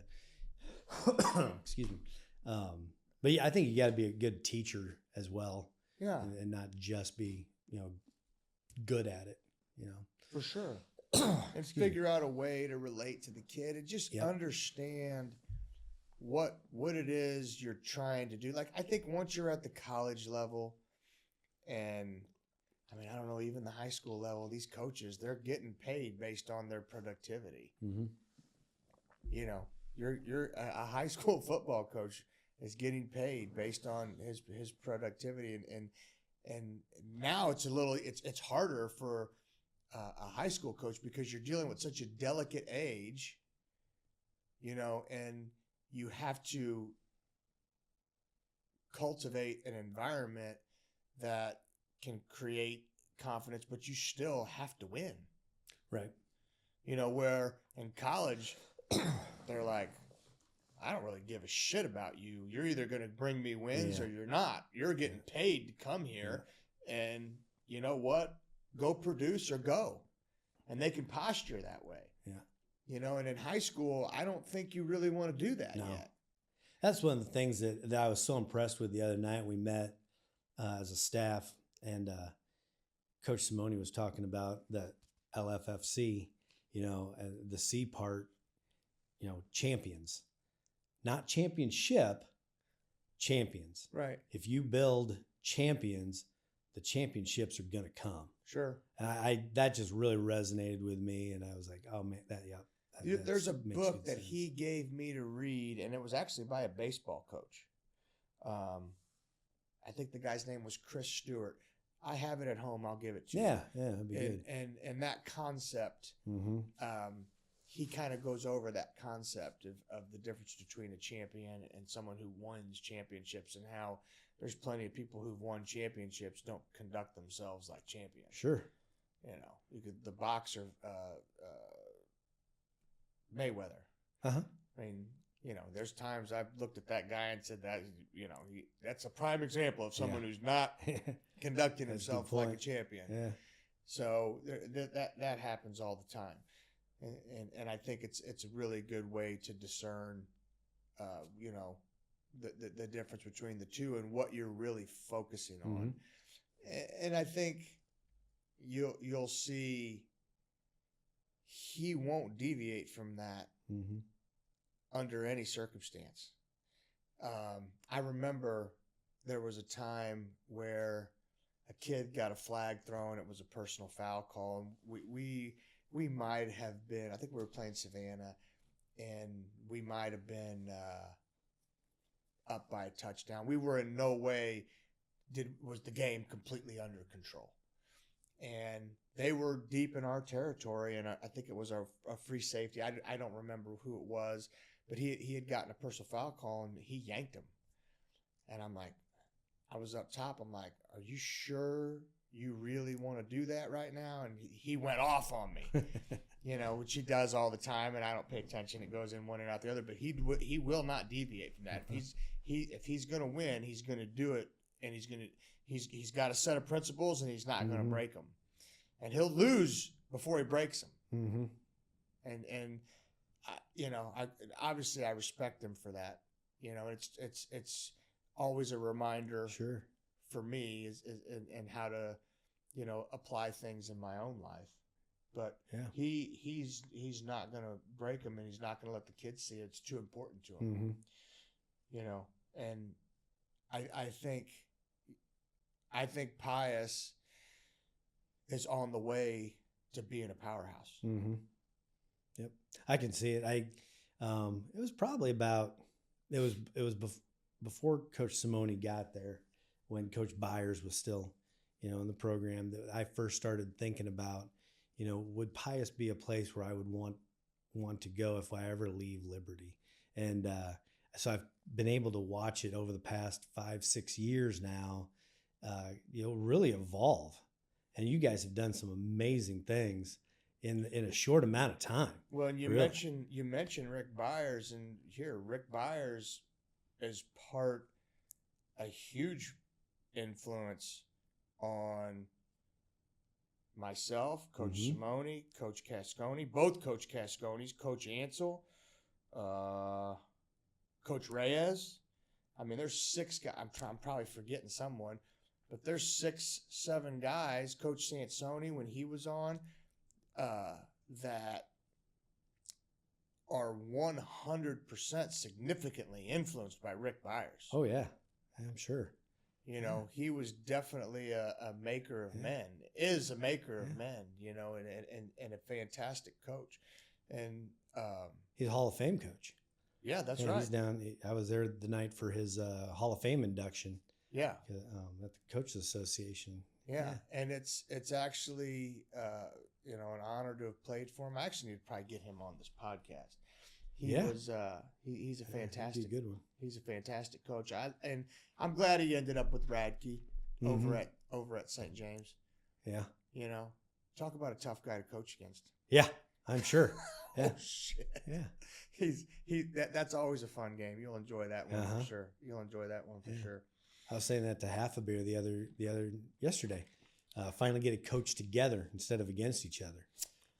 to. Excuse me. But yeah, I think you got to be a good teacher as well. Yeah. And not just be, good at it, For sure. And figure out a way to relate to the kid and just understand what it is you're trying to do. Like, I think once you're at the college level, and I mean, I don't know, even the high school level, these coaches, they're getting paid based on their productivity. Mm-hmm. You're a high school football coach is getting paid based on his productivity, and now it's harder for a high school coach because you're dealing with such a delicate age, and you have to cultivate an environment that can create confidence, but you still have to win. Right. Where in college, they're like, I don't really give a shit about you. You're either going to bring me wins or you're not. You're getting paid to come here. And you know what? Go produce or go. And they can posture that way. Yeah. And in high school, I don't think you really want to do that yet. That's one of the things that I was so impressed with the other night. We met as a staff, and Coach Simone was talking about the LFFC, and the C part, champions. Not championship, champions. Right. If you build champions, the championships are going to come. Sure. And that just really resonated with me, and I was like, oh man, there's a book that he gave me to read, and it was actually by a baseball coach. I think the guy's name was Chris Stewart. I have it at home. I'll give it to you. Yeah, that'd be good. And that concept, mm-hmm. He kind of goes over that concept of the difference between a champion and someone who wins championships, and how there's plenty of people who've won championships don't conduct themselves like champions. Sure. the boxer Mayweather. Uh-huh. I mean, there's times I've looked at that guy and said that, that's a prime example of someone who's not conducting himself like a champion. Yeah. So that happens all the time. And I think it's a really good way to discern, the difference between the two and what you're really focusing on. And I think you'll see he won't deviate from that under any circumstance. I remember there was a time where a kid got a flag thrown. It was a personal foul call. And we might have been, I think we were playing Savannah, and we might have been up by a touchdown. We were in no way was the game completely under control. And they were deep in our territory, and I think it was a free safety. I don't remember who it was, but he had gotten a personal foul call, and he yanked him. And I was up top. I'm like, are you sure you really want to do that right now? And he went off on me, which he does all the time, and I don't pay attention. It goes in one and out the other, but he will not deviate from that. If he's going to win, he's going to do it, and he's got a set of principles, and he's not going to break them. And he'll lose before he breaks them. And obviously I respect him for that. It's always a reminder for me and how to, apply things in my own life. But he's not going to break them, and he's not going to let the kids see it. It's too important to him. And I think Pius is on the way to being a powerhouse. Yep, I can see it. It was probably before Coach Simone got there, when Coach Byers was still, in the program, that I first started thinking about, would Pius be a place where I would want to go if I ever leave Liberty? And so I've been able to watch it over the past 5-6 years now, really evolve. And you guys have done some amazing things in a short amount of time. Well, and you mentioned Rick Byers, and here Rick Byers is a huge influence on myself, Coach Simone, Coach Cascone, both Coach Cascones, Coach Ansel, Coach Reyes. I mean, there's 6 guys. I'm probably forgetting someone, but there's 6-7 guys. Coach Sansoni, when he was on, that are 100% significantly influenced by Rick Byers. Oh yeah, I'm sure. He was definitely a maker of men, is a maker of men, and a fantastic coach. And he's a Hall of Fame coach. Yeah, that's right. He's down. I was there the night for his Hall of Fame induction. Yeah, at the Coaches Association. Yeah, and it's actually an honor to have played for him. I actually need to probably get him on this podcast. He's a fantastic, he's a good one. He's a fantastic coach. I'm glad he ended up with Radke over at St. James. Yeah, talk about a tough guy to coach against. Yeah, I'm sure. Yeah. Oh shit. Yeah. That's always a fun game. You'll enjoy that one for sure. You'll enjoy that one for sure. I was saying that to Half a Beer yesterday. Finally get a coach together instead of against each other.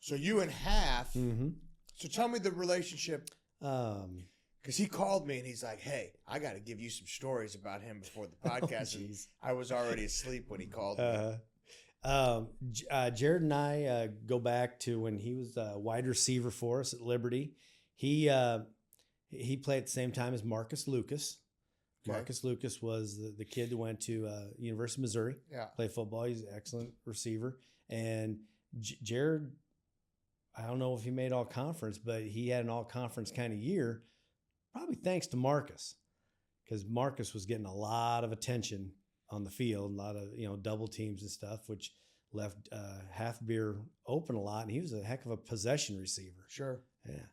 So you and Half. So tell me the relationship. Because he called me and he's like, "Hey, I got to give you some stories about him before the podcast." And I was already asleep when he called me. Jared and I go back to when he was a wide receiver for us at Liberty. He played at the same time as Marcus Lucas. Okay. Marcus Lucas was the kid that went to University of Missouri. Yeah, played football. He's an excellent receiver. And Jared, I don't know if he made all conference, but he had an all conference kind of year, probably thanks to Marcus, because Marcus was getting a lot of attention on the field, a lot of double teams and stuff, which left Half Beer open a lot, and he was a heck of a possession receiver. Sure. Yeah.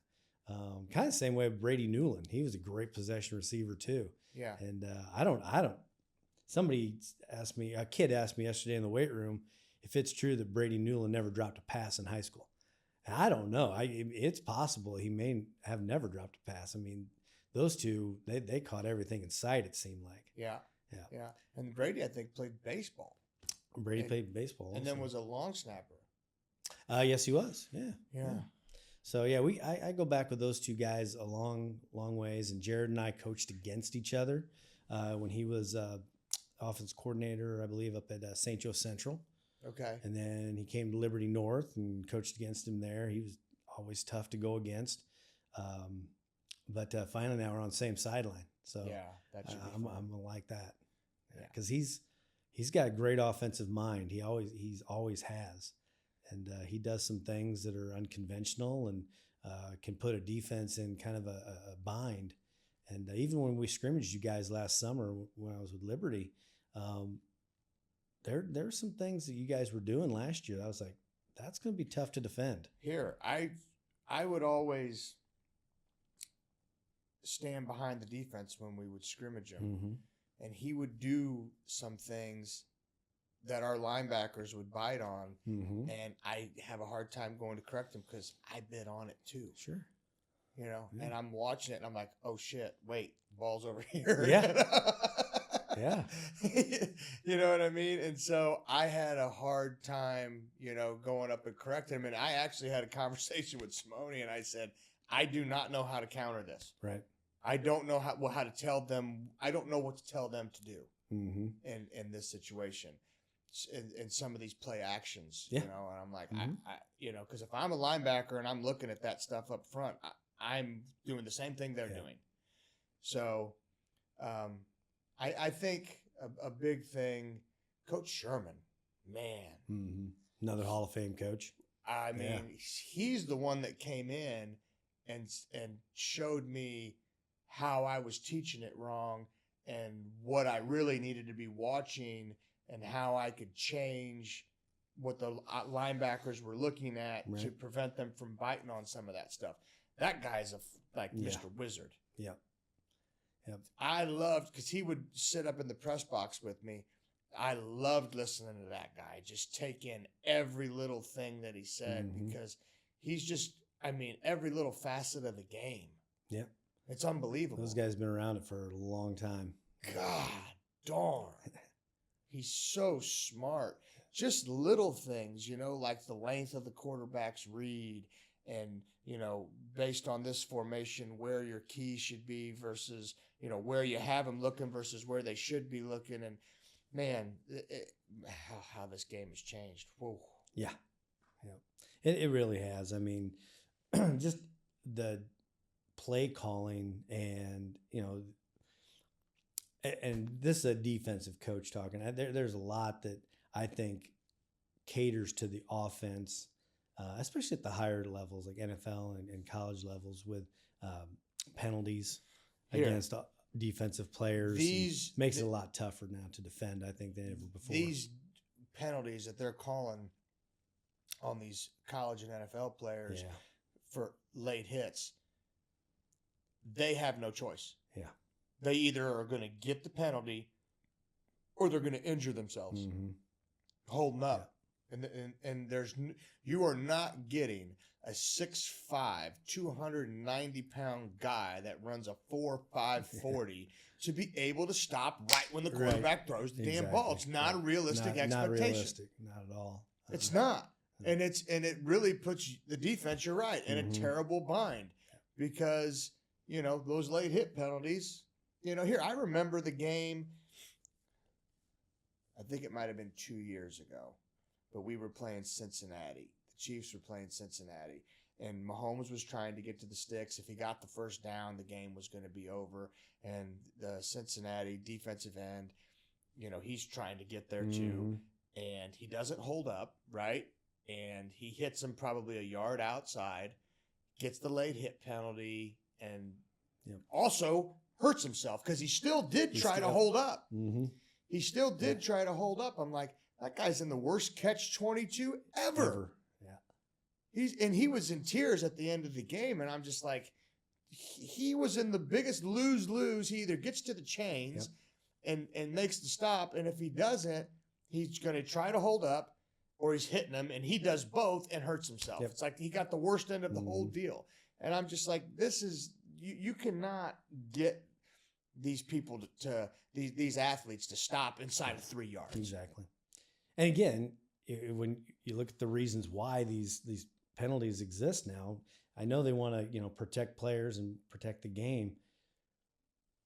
Kind of the same way with Brady Newland. He was a great possession receiver too. Yeah. And a kid asked me yesterday in the weight room if it's true that Brady Newland never dropped a pass in high school. And I don't know. It's possible he may have never dropped a pass. I mean, those two, they caught everything in sight, it seemed like. Yeah. And Brady, I think, played baseball. Brady played baseball also. And then was a long snapper. Yes, he was. Yeah. So yeah, I go back with those two guys a long ways, and Jared and I coached against each other when he was offense coordinator, I believe, up at St. Joe Central. Okay. And then he came to Liberty North and coached against him there. He was always tough to go against. But finally now we're on the same sideline. So yeah, that should be I'm fun. gonna like that. Because he's got a great offensive mind. He's always has. And he does some things that are unconventional and can put a defense in kind of a bind. And even when we scrimmaged you guys last summer when I was with Liberty, there were some things that you guys were doing last year. I was like, that's going to be tough to defend. Here, I would always stand behind the defense when we would scrimmage him. Mm-hmm. And he would do some things that our linebackers would bite on, mm-hmm. and I have a hard time going to correct him because I bit on it too. Sure. You know, Yeah. and I'm watching it, and I'm like, oh, shit, wait, ball's over here. Yeah. Yeah. You know what I mean? And so I had a hard time, going up and correcting him, and I actually had a conversation with Simone, and I said, I do not know how to counter this. Right. I don't know how to tell them. I don't know what to tell them to do Mm-hmm. in this situation. In some of these play actions, Yeah. and I'm like, Mm-hmm. because if I'm a linebacker and I'm looking at that stuff up front, I'm doing the same thing they're doing. So, I think a big thing, Coach Sherman, man, Mm-hmm. Another Hall of Fame coach. I mean, he's the one that came in and showed me how I was teaching it wrong and what I really needed to be watching and how I could change what the linebackers were looking at to prevent them from biting on some of that stuff. That guy's Mr. Wizard. Yeah. Yep. I loved, because he would sit up in the press box with me. I loved listening to that guy, just take in every little thing that he said, Mm-hmm. because he's just, every little facet of the game. Yeah. It's unbelievable. Those guys have been around it for a long time. God darn. He's so smart. Just little things, like the length of the quarterback's read and, based on this formation, where your key should be versus, where you have them looking versus where they should be looking. And, man, how this game has changed. Whoa. Yeah. It really has. I mean, just the play calling and, and this is a defensive coach talking. There's a lot that I think caters to the offense, especially at the higher levels, like NFL and college levels, with penalties against defensive players. Makes it a lot tougher now to defend, I think, than ever before. These penalties that they're calling on these college and NFL players for late hits, they have no choice. Yeah. They either are going to get the penalty or they're going to injure themselves holding up. And you are not getting a 6'5", 290-pound guy that runs a 4.5 40 to be able to stop right when the quarterback throws the damn ball. It's not a realistic expectation. Not realistic, not at all. It's not. And it really puts the defense, you're right, in a terrible bind because, those late hit penalties, here, I remember the game, I think it might have been 2 years ago, but we were playing Cincinnati. The Chiefs were playing Cincinnati, and Mahomes was trying to get to the sticks. If he got the first down, the game was going to be over, and the Cincinnati defensive end, he's trying to get there too, and he doesn't hold up, right? And he hits him probably a yard outside, gets the late hit penalty, and also hurts himself because he still did try to hold up. Mm-hmm. He still did try to hold up. I'm like, that guy's in the worst catch-22 ever. Yeah. He was in tears at the end of the game, and I'm just like, he was in the biggest lose-lose. He either gets to the chains and makes the stop, and if he doesn't, he's going to try to hold up, or he's hitting them, and he does both and hurts himself. Yep. It's like he got the worst end of the whole deal. And I'm just like, you cannot get these people these athletes to stop inside of 3 yards. Exactly. And again, when you look at the reasons why these penalties exist now, I know they want to, protect players and protect the game.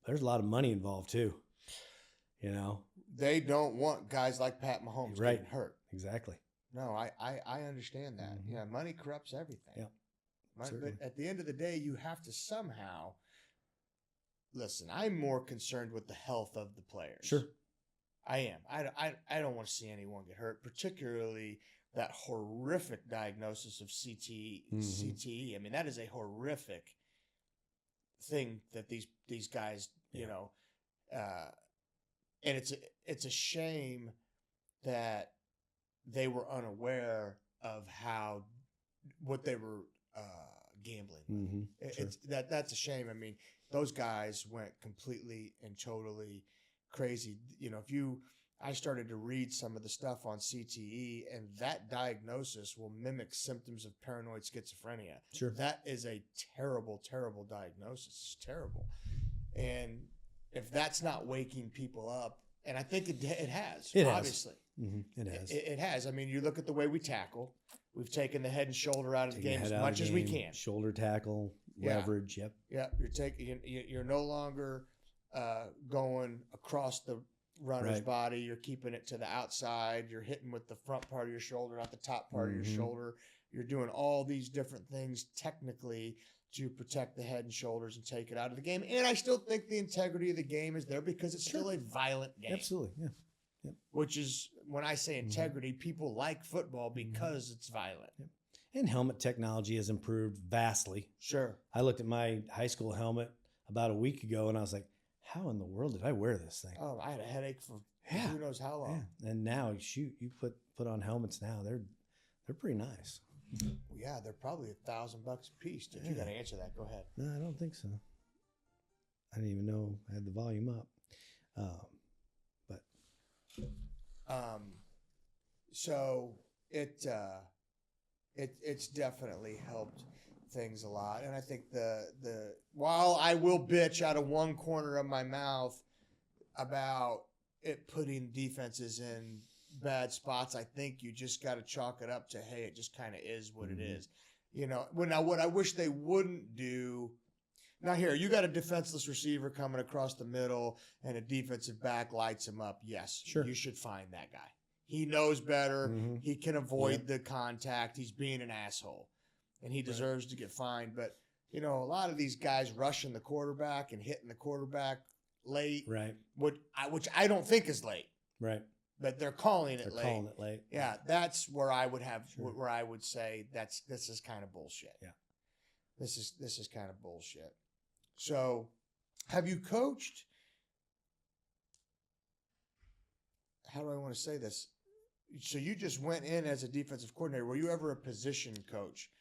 There's a lot of money involved too. They don't want guys like Pat Mahomes getting hurt. Exactly. No, I understand that. Mm-hmm. Yeah, money corrupts everything. Yeah. But at the end of the day, you have to somehow listen. I'm more concerned with the health of the players. Sure. I am. I don't want to see anyone get hurt, particularly that horrific diagnosis of CTE. Mm-hmm. CTE. I mean, that is a horrific thing that these guys, and it's a shame that they were unaware of what they were gambling. Mm-hmm. That's a shame. I mean, those guys went completely and totally crazy. I started to read some of the stuff on CTE, and that diagnosis will mimic symptoms of paranoid schizophrenia. Sure. That is a terrible, terrible diagnosis. It's terrible. And if that's not waking people up, and I think it has, obviously. Mm-hmm. It has. It has. I mean, you look at the way we tackle. We've taken the head and shoulder out of the game as much as we can. Shoulder tackle, leverage, yep. Yeah, you're no longer going across the runner's body. You're keeping it to the outside. You're hitting with the front part of your shoulder, not the top part of your shoulder. You're doing all these different things technically to protect the head and shoulders and take it out of the game. And I still think the integrity of the game is there because it's still a violent game. Absolutely, yeah. Yep. Which is, when I say integrity, people like football because it's violent. Yep. And helmet technology has improved vastly. Sure. I looked at my high school helmet about a week ago, and I was like, how in the world did I wear this thing? Oh, I had a headache for who knows how long. Yeah. And now, you put on helmets now, they're pretty nice. Well, yeah, they're probably $1,000 a piece. You got to answer that. Go ahead. No, I don't think so. I didn't even know I had the volume up. So it's definitely helped things a lot. And I think while I will bitch out of one corner of my mouth about it putting defenses in bad spots, I think you just got to chalk it up to, hey, it just kind of is what it is. What I wish they wouldn't do. Now here, you got a defenseless receiver coming across the middle and a defensive back lights him up. Yes, sure. You should find that guy. He knows better. Mm-hmm. He can avoid the contact. He's being an asshole, and he deserves to get fined. But, a lot of these guys rushing the quarterback and hitting the quarterback late, right? Which I don't think is late. Right. But they're calling it late. Calling it late. Yeah, that's where I would where I would say this is kind of bullshit. Yeah. This is kind of bullshit. So, have you coached? How do I want to say this? So you just went in as a defensive coordinator. Were you ever a position coach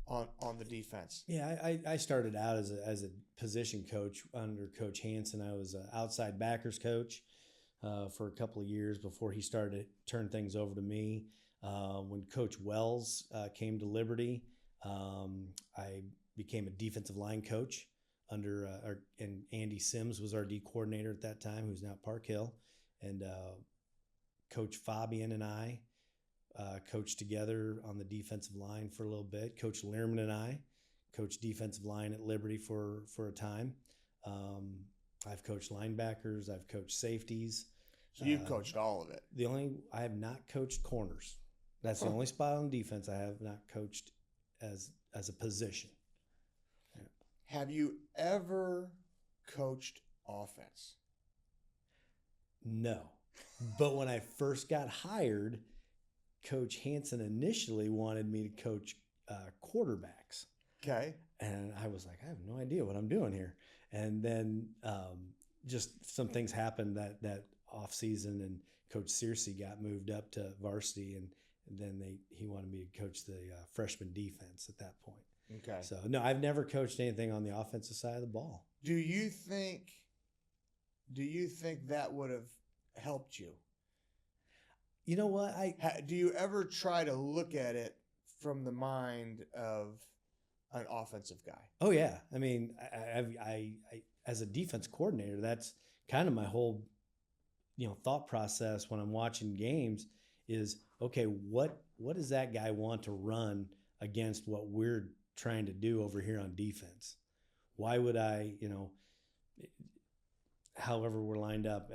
on the defense? Yeah, I started out as a position coach under Coach Hansen. I was an outside backers coach for a couple of years before he started to turn things over to me. When Coach Wells came to Liberty, I became a defensive line coach under and Andy Sims was our D coordinator at that time, who's now at Park Hill, and Coach Fabian and I coached together on the defensive line for a little bit. Coach Lehrman and I coached defensive line at Liberty for a time. I've coached linebackers. I've coached safeties. So you've coached all of it. I have not coached corners. That's the only spot on defense I have not coached as a position. Yeah. Have you ever coached offense? No. But when I first got hired, Coach Hansen initially wanted me to coach quarterbacks. Okay. And I was like, I have no idea what I'm doing here. And then just some things happened that off season, and Coach Searcy got moved up to varsity, and then he wanted me to coach the freshman defense at that point. Okay. So no, I've never coached anything on the offensive side of the ball. Do you think that would have helped you? You know what? Do you ever try to look at it from the mind of an offensive guy? Oh yeah. I mean, I as a defense coordinator, that's kind of my whole, thought process when I'm watching games is, okay, what does that guy want to run against what we're trying to do over here on defense? Why would I, however we're lined up,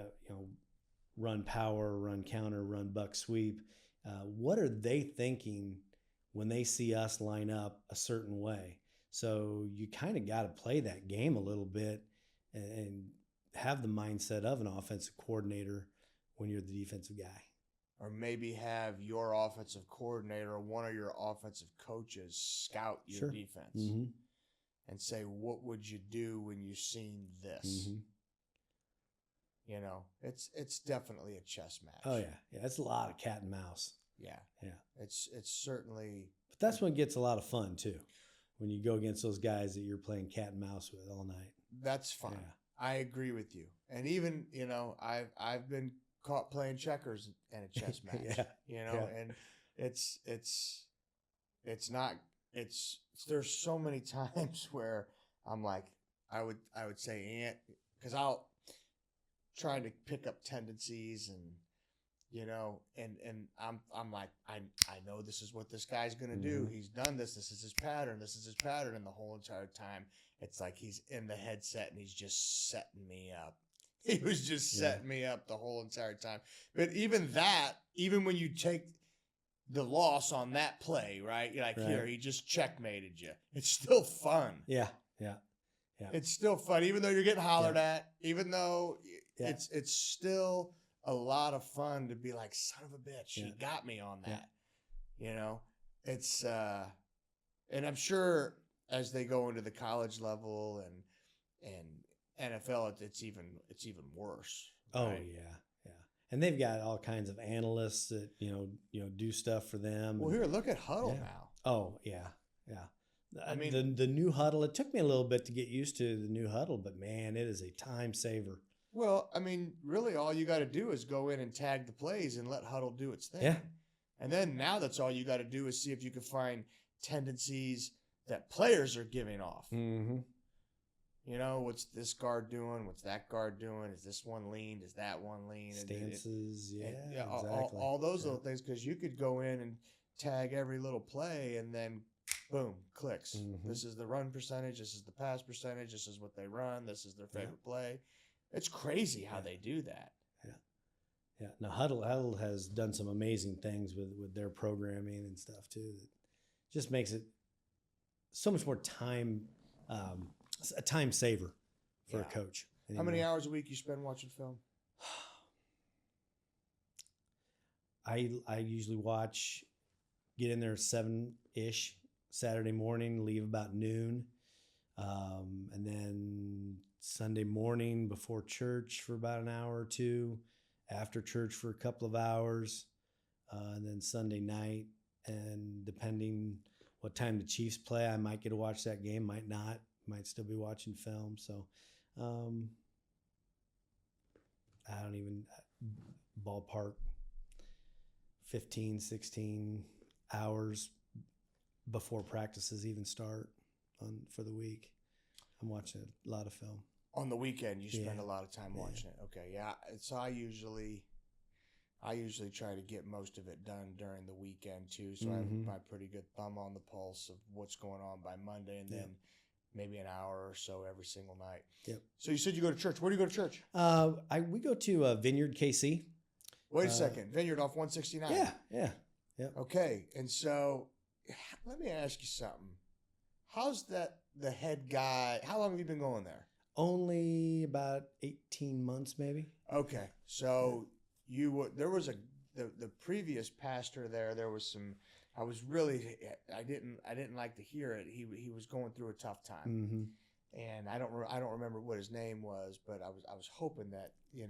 run power, run counter, run buck sweep? What are they thinking when they see us line up a certain way? So you kind of got to play that game a little bit and have the mindset of an offensive coordinator when you're the defensive guy. Or maybe have your offensive coordinator or one of your offensive coaches scout your defense and say, what would you do when you seen this? It's definitely a chess match. Oh yeah. It's a lot of cat and mouse. Yeah. It's certainly. But that's when it gets a lot of fun too, when you go against those guys that you're playing cat and mouse with all night. That's fun. Yeah. I agree with you. And even I've been caught playing checkers in a chess match. And there's so many times where I'm like, I would say because I'll try to pick up tendencies and I'm like, I know this is what this guy's gonna do. He's done this. This is his pattern. And the whole entire time, it's like he's in the headset and he's just setting me up. He was just setting me up the whole entire time. But even when you take the loss on that play, right? You're like, here, he just checkmated you. It's still fun. Yeah. It's still fun, even though you're getting hollered at, even though it's still a lot of fun to be like, son of a bitch, he got me on that. It's and I'm sure as they go into the college level and NFL, it's even worse. Oh right? yeah. And they've got all kinds of analysts that do stuff for them. Well, here, look at Huddle now. Oh yeah. I mean, the new Huddle. It took me a little bit to get used to the new Huddle, but man, it is a time saver. Well, I mean, really, all you got to do is go in and tag the plays and let Huddle do its thing. Yeah. And then now that's all you got to do is see if you can find tendencies that players are giving off. Mm-hmm. What's this guard doing? What's that guard doing? Is this one leaned? Is that one leaned? Stances, exactly. All those little things, because you could go in and tag every little play and then boom, clicks. Mm-hmm. This is the run percentage. This is the pass percentage. This is what they run. This is their favorite play. It's crazy how they do that. Yeah. Now Huddle has done some amazing things with their programming and stuff too. That just makes it so much more time, a time saver for a coach. How many hours a week you spend watching film? I usually get in there 7-ish Saturday morning, leave about noon, and then Sunday morning before church for about an hour or two, after church for a couple of hours, and then Sunday night. And depending what time the Chiefs play, I might get to watch that game, might not, might still be watching film. So I don't even ballpark 15, 16 hours before practices even start for the week. I'm watching a lot of film. On the weekend, you spend a lot of time watching it. Okay, yeah. So I usually try to get most of it done during the weekend too. So I have my pretty good thumb on the pulse of what's going on by Monday, and then maybe an hour or so every single night. Yep. So you said you go to church. Where do you go to church? We go to Vineyard KC. Wait a second. Vineyard off 169. Yeah. Okay, and so let me ask you something. How's the head guy? How long have you been going there? Only about 18 months, maybe. Okay, so there was the previous pastor there. There was some. I didn't like to hear it. He was going through a tough time, and I don't remember what his name was, but I was hoping that he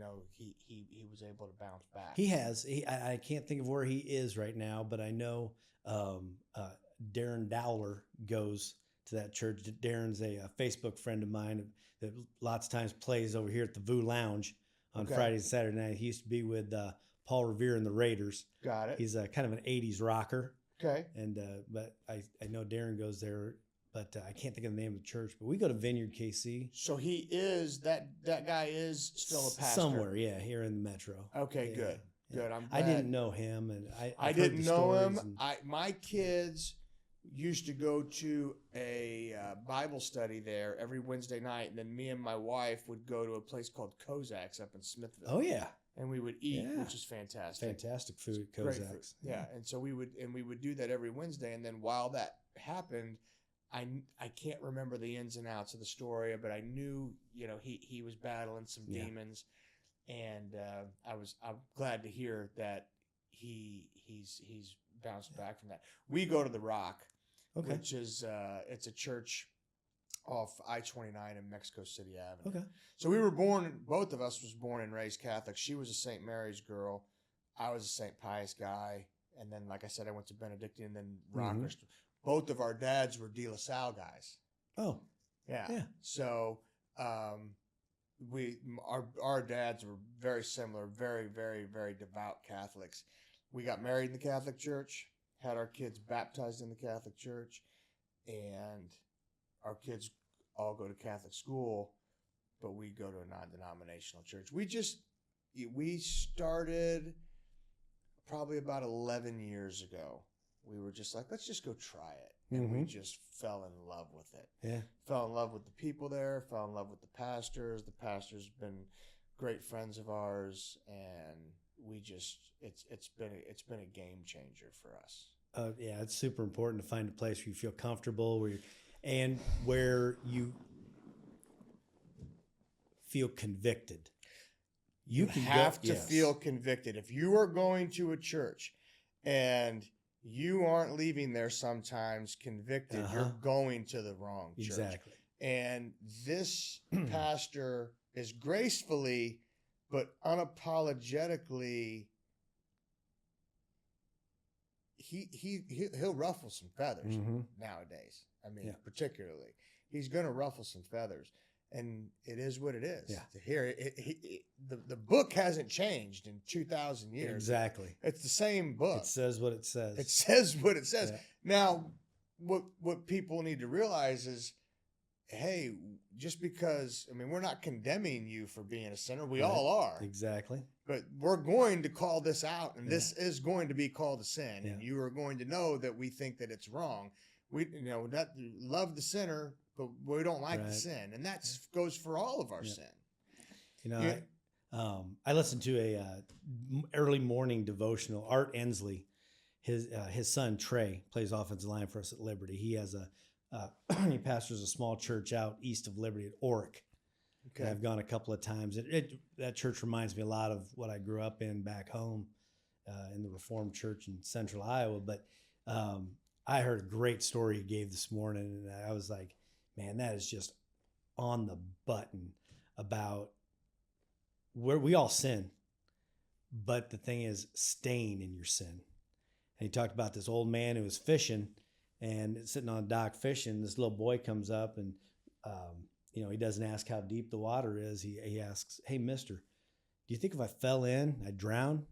was able to bounce back. He has. I can't think of where he is right now, but I know Darren Dowler goes to that church. Darren's a Facebook friend of mine that lots of times plays over here at the VU Lounge on Friday and Saturday night. He used to be with Paul Revere and the Raiders. Got it. He's a kind of an 80s rocker. Okay. And but I know Darren goes there, but I can't think of the name of the church. But we go to Vineyard KC. So he is that guy is still a pastor somewhere, yeah, here in the metro. Okay, yeah, good. Yeah. Good. I'm glad. I didn't know him, and I didn't know him. My kids used to go to a Bible study there every Wednesday night, and then me and my wife would go to a place called Kozak's up in Smithville. Oh yeah, and we would eat, which is fantastic. Fantastic food at Great Kozak's. food. Yeah, and so we would do that every Wednesday, and then while that happened, I can't remember the ins and outs of the story, but I knew he was battling some demons, and I'm glad to hear that he's bounced back from that. We go to the Rock. Okay. Which is it's a church off I-29 in Mexico City Avenue. Okay. So we were both of us was born and raised Catholic. She was a St. Mary's girl. I was a St. Pius guy. And then, like I said, I went to Benedictine and then Rockers. Mm-hmm. Both of our dads were De La Salle guys. Oh. Yeah. So our dads were very similar, very, very, very devout Catholics. We got married in the Catholic Church. Had our kids baptized in the Catholic Church, and our kids all go to Catholic school, but we go to a non-denominational church. We started probably about 11 years ago. We were just like, let's just go try it. And we just fell in love with it. Yeah. Fell in love with the people there, fell in love with the pastors. The pastors been great friends of ours, and we just it's been a game changer for us. Yeah, it's super important to find a place where you feel comfortable, where you feel convicted. You have to feel convicted. If you are going to a church and you aren't leaving there sometimes convicted, you're going to the wrong church. Exactly. And this pastor is gracefully but unapologetically, he'll ruffle some feathers nowadays. I mean, particularly, he's going to ruffle some feathers, and it is what it is. Yeah. To hear it, the book hasn't changed in 2,000 years. Exactly. It's the same book. It says what it says. It says what it says. Yeah. Now, what people need to realize is, hey, just because, I mean, we're not condemning you for being a sinner. We all are. Exactly. But we're going to call this out, and this is going to be called a sin. And you are going to know that we think that it's wrong. We love the sinner, but we don't like the sin. And that goes for all of our sin. I listened to a early morning devotional. Art Ensley, his son Trey plays offensive line for us at Liberty. He has he pastors a small church out east of Liberty at Oric. Okay. And I've gone a couple of times. That church reminds me a lot of what I grew up in back home in the Reformed Church in central Iowa. But I heard a great story he gave this morning, and I was like, man, that is just on the button about where we all sin. But the thing is staying in your sin. And he talked about this old man who was fishing and sitting on a dock fishing. This little boy comes up and, he doesn't ask how deep the water is. He asks, hey, mister, do you think if I fell in, I'd drown?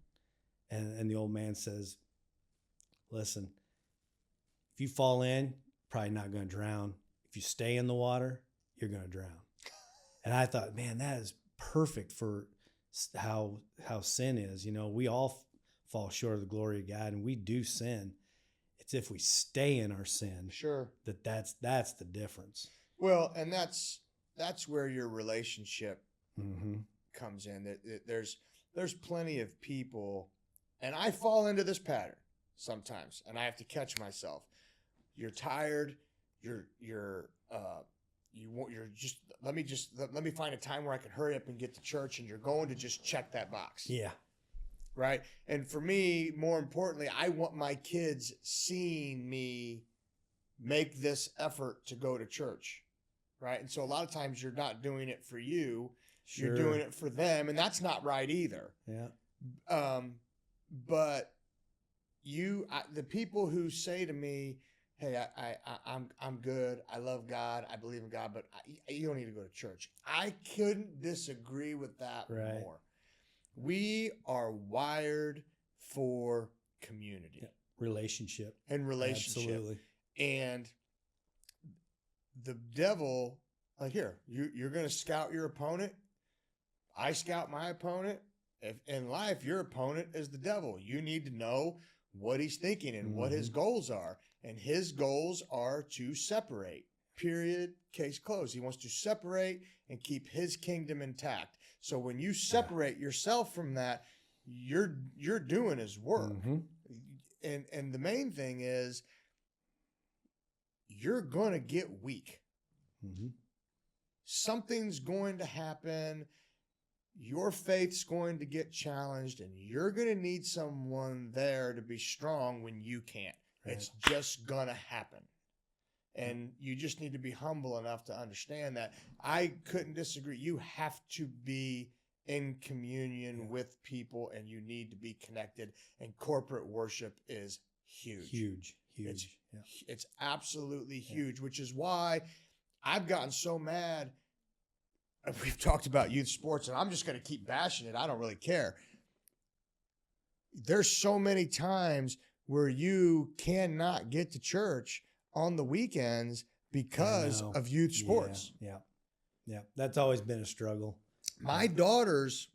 And the old man says, listen, if you fall in, probably not going to drown. If you stay in the water, you're going to drown. And I thought, man, that is perfect for how sin is. We all fall short of the glory of God, and we do sin. It's if we stay in our sin, that's the difference. Well, and that's where your relationship comes in. There's plenty of people, and I fall into this pattern sometimes, and I have to catch myself. You're tired. Let me find a time where I can hurry up and get to church, and you're going to just check that box. Yeah. Right. And for me, more importantly, I want my kids seeing me make this effort to go to church. Right. And so a lot of times you're not doing it for you. Sure. You're doing it for them. And that's not right either. Yeah. But the people who say to me, hey, I'm good. I love God. I believe in God, but you don't need to go to church. I couldn't disagree with that more. We are wired for community. Yeah. Relationship. And relationship. Absolutely. And the devil, like here, you're going to scout your opponent. I scout my opponent. If in life, your opponent is the devil. You need to know what he's thinking and what his goals are. And his goals are to separate. Period. Case closed. He wants to separate and keep his kingdom intact. So when you separate yourself from that, you're doing his work. And the main thing is you're going to get weak. Something's going to happen. Your faith's going to get challenged, and you're going to need someone there to be strong when you can't. Right. It's just going to happen. And you just need to be humble enough to understand that. I couldn't disagree. You have to be in communion with people, and you need to be connected. And corporate worship is huge. Huge. It's absolutely huge, which is why I've gotten so mad. We've talked about youth sports, and I'm just going to keep bashing it. I don't really care. There's so many times where you cannot get to church on the weekends because of youth sports. Yeah. That's always been a struggle. My daughters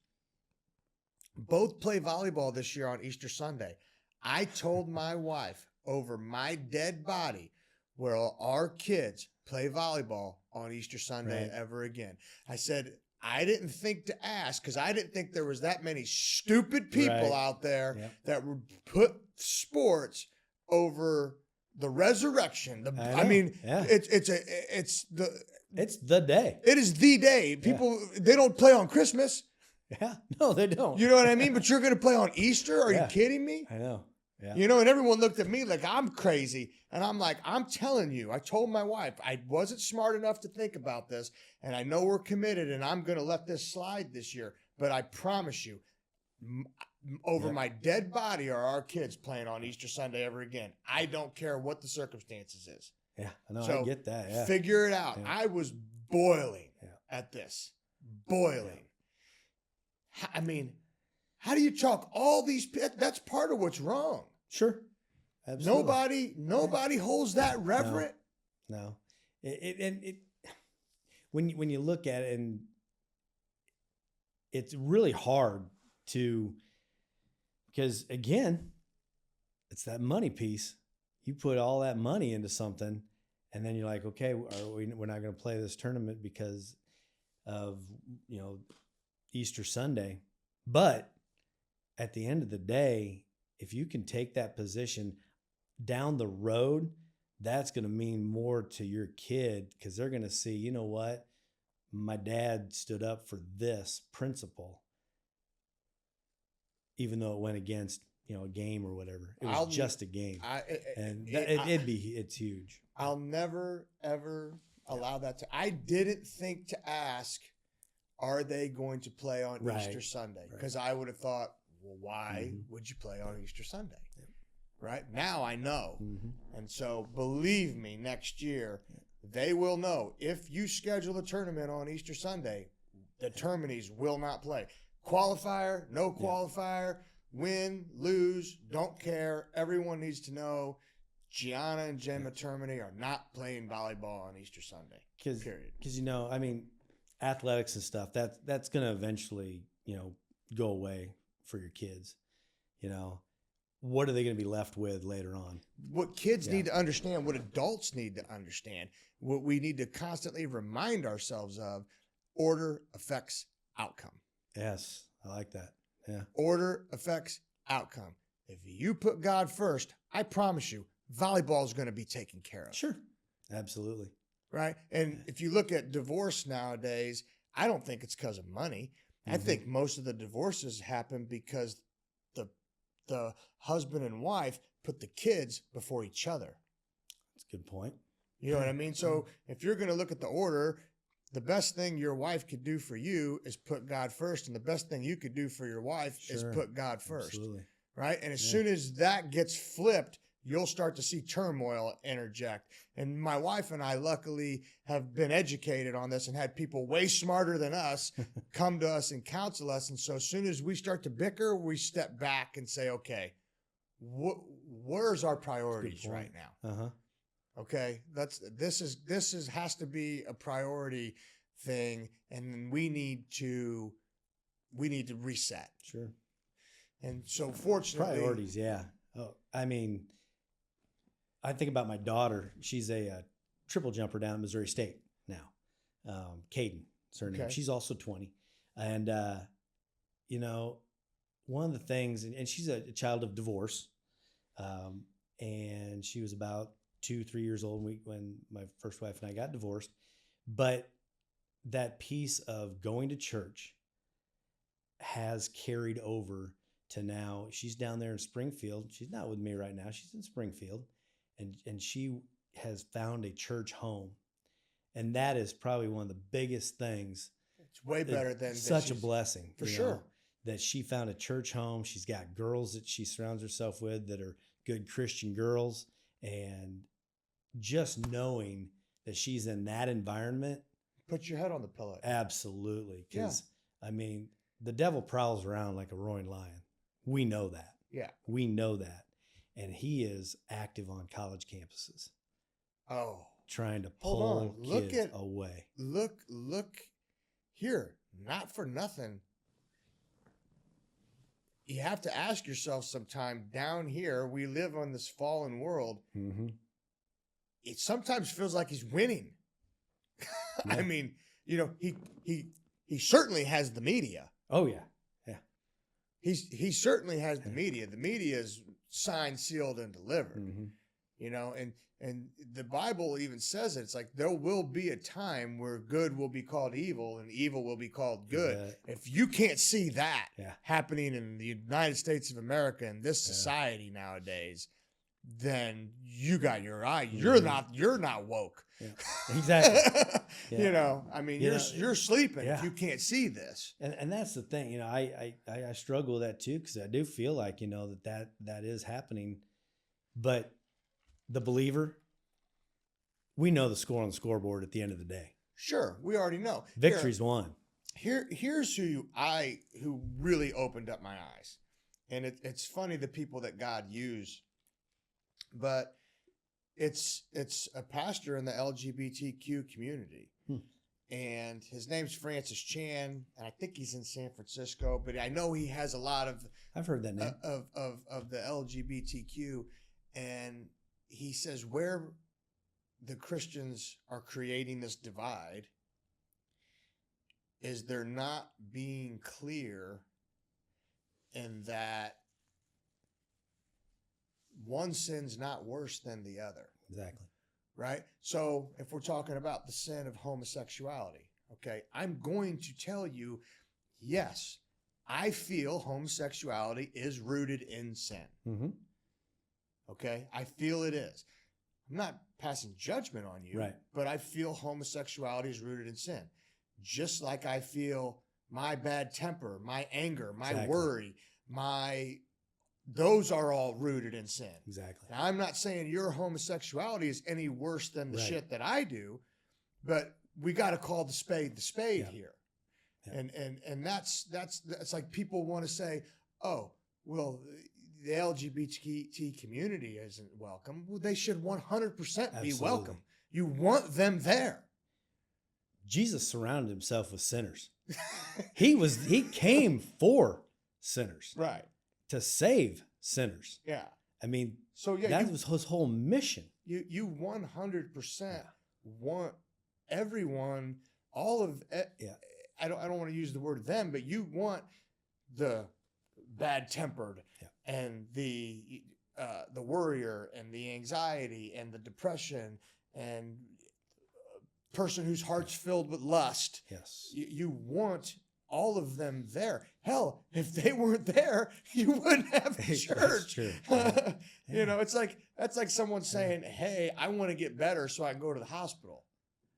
both play volleyball this year on Easter Sunday. I told my wife over my dead body, will our kids play volleyball on Easter Sunday ever again? I said, I didn't think to ask because I didn't think there was that many stupid people out there that would put sports over the resurrection. It's the day. It is the day. People, they don't play on Christmas. Yeah, no, they don't. You know what I mean? But you're going to play on Easter? Are you kidding me? I know. Yeah. You know, and everyone looked at me like I'm crazy. And I'm like, I'm telling you, I told my wife, I wasn't smart enough to think about this. And I know we're committed and I'm going to let this slide this year. But I promise you, over my dead body are our kids playing on Easter Sunday ever again. I don't care what the circumstances is. Yeah, I know. So I get that. Yeah. Figure it out. Yeah. I was boiling at this. Boiling. Yeah. I mean, how do you chalk all these? That's part of what's wrong. Sure. Absolutely. Nobody holds that reverent. No. When you look at it, and it's really hard to, because again, it's that money piece. You put all that money into something, and then you're like, okay, we're not going to play this tournament because of, Easter Sunday. But at the end of the day, if you can take that position down the road, that's going to mean more to your kid because they're going to see, you know what? My dad stood up for this principle, even though it went against, a game or whatever. It was just a game. It's huge. I'll never, ever allow that to. I didn't think to ask, are they going to play on Easter Sunday? Because I would have thought, well, why would you play on Easter Sunday? Yep. Right? Now I know. And so believe me, next year, they will know. If you schedule a tournament on Easter Sunday, the terminees will not play. Qualifier, no qualifier, win, lose, don't care. Everyone needs to know Gianna and Gemma Termini are not playing volleyball on Easter Sunday. Period. Because, athletics and stuff, that's going to eventually, go away for your kids. What are they going to be left with later on? What kids need to understand, what adults need to understand, what we need to constantly remind ourselves of, order affects outcome. Yes, I like that. Yeah. Order affects outcome. If you put God first, I promise you, volleyball is going to be taken care of. Sure. Absolutely. Right? And if you look at divorce nowadays, I don't think it's because of money. I think most of the divorces happen because the husband and wife put the kids before each other. That's a good point. You know what I mean? So if you're going to look at the order, the best thing your wife could do for you is put God first. And the best thing you could do for your wife is put God first. Absolutely. Right? And as soon as that gets flipped, you'll start to see turmoil interject. And my wife and I luckily have been educated on this and had people way smarter than us come to us and counsel us. And so as soon as we start to bicker, we step back and say, okay, where's our priorities right now? Uh-huh. Okay, this has to be a priority thing, and we need to reset. Sure. And so fortunately, priorities, yeah. Oh, I mean, I think about my daughter. She's a triple jumper down at Missouri State now. Caden, is her name. Okay. She's also 20. And, you know, one of the things, and she's a child of divorce. And she was about 2-3 years old when my first wife and I got divorced. But that piece of going to church has carried over to now. She's down there in Springfield. She's not with me right now. She's in Springfield, and she has found a church home. And that is probably one of the biggest things. It's way better than such a blessing. For sure. That she found a church home. She's got girls that she surrounds herself with that are good Christian girls. And just knowing that she's in that environment. Put your head on the pillow. Absolutely. Because, I mean, the devil prowls around like a roaring lion. We know that. Yeah. We know that. And he is active on college campuses. Oh. Trying to pull kids away. Look here. Not for nothing. You have to ask yourself sometime, down here, we live on this fallen world. Mm-hmm. It sometimes feels like he's winning. Yeah. I mean, you know, he certainly has the media. Oh yeah. Yeah. He certainly has the media. The media is signed, sealed, and delivered. Mm-hmm. You know, and the Bible even says it. It's like there will be a time where good will be called evil and evil will be called good. Yeah. If you can't see that happening in the United States of America and this society nowadays, then you got your eye. You're not woke. Yeah. Exactly. Yeah. You know, I mean, you're sleeping if you can't see this. And that's the thing. You know, I struggle with that too, because I do feel like, you know, that is happening. But the believer, we know the score on the scoreboard at the end of the day. Sure, we already know. Victory's won. Here's who really opened up my eyes. And it's funny the people that God used, but it's a pastor in the LGBTQ community. And his name's Francis Chan, and I think he's in San Francisco, but I know he has a lot of I've heard that name of the LGBTQ, and he says where the Christians are creating this divide is they're not being clear in that one sin's not worse than the other. Exactly. Right? So if we're talking about the sin of homosexuality, okay, I'm going to tell you, yes, I feel homosexuality is rooted in sin. Mm-hmm. Okay? I feel it is. I'm not passing judgment on you, right, but I feel homosexuality is rooted in sin. Just like I feel my bad temper, my anger, my worry, those are all rooted in sin. Exactly. Now, I'm not saying your homosexuality is any worse than the shit that I do, but we got to call the spade here. Yeah. And that's like people want to say, oh, well, the LGBT community isn't welcome. Well, they should 100% be welcome. You want them there. Jesus surrounded himself with sinners. He came for sinners. Right. To save sinners. Yeah. I mean, so that was his whole mission. You 100% want everyone, all of I don't want to use the word them, but you want the bad-tempered and the worrier and the anxiety and the depression and person whose heart's filled with lust. Yes. You want all of them there. Hell, if they weren't there, you wouldn't have a church. That's true. Yeah. You know, that's like someone saying, "Hey, I want to get better so I can go to the hospital."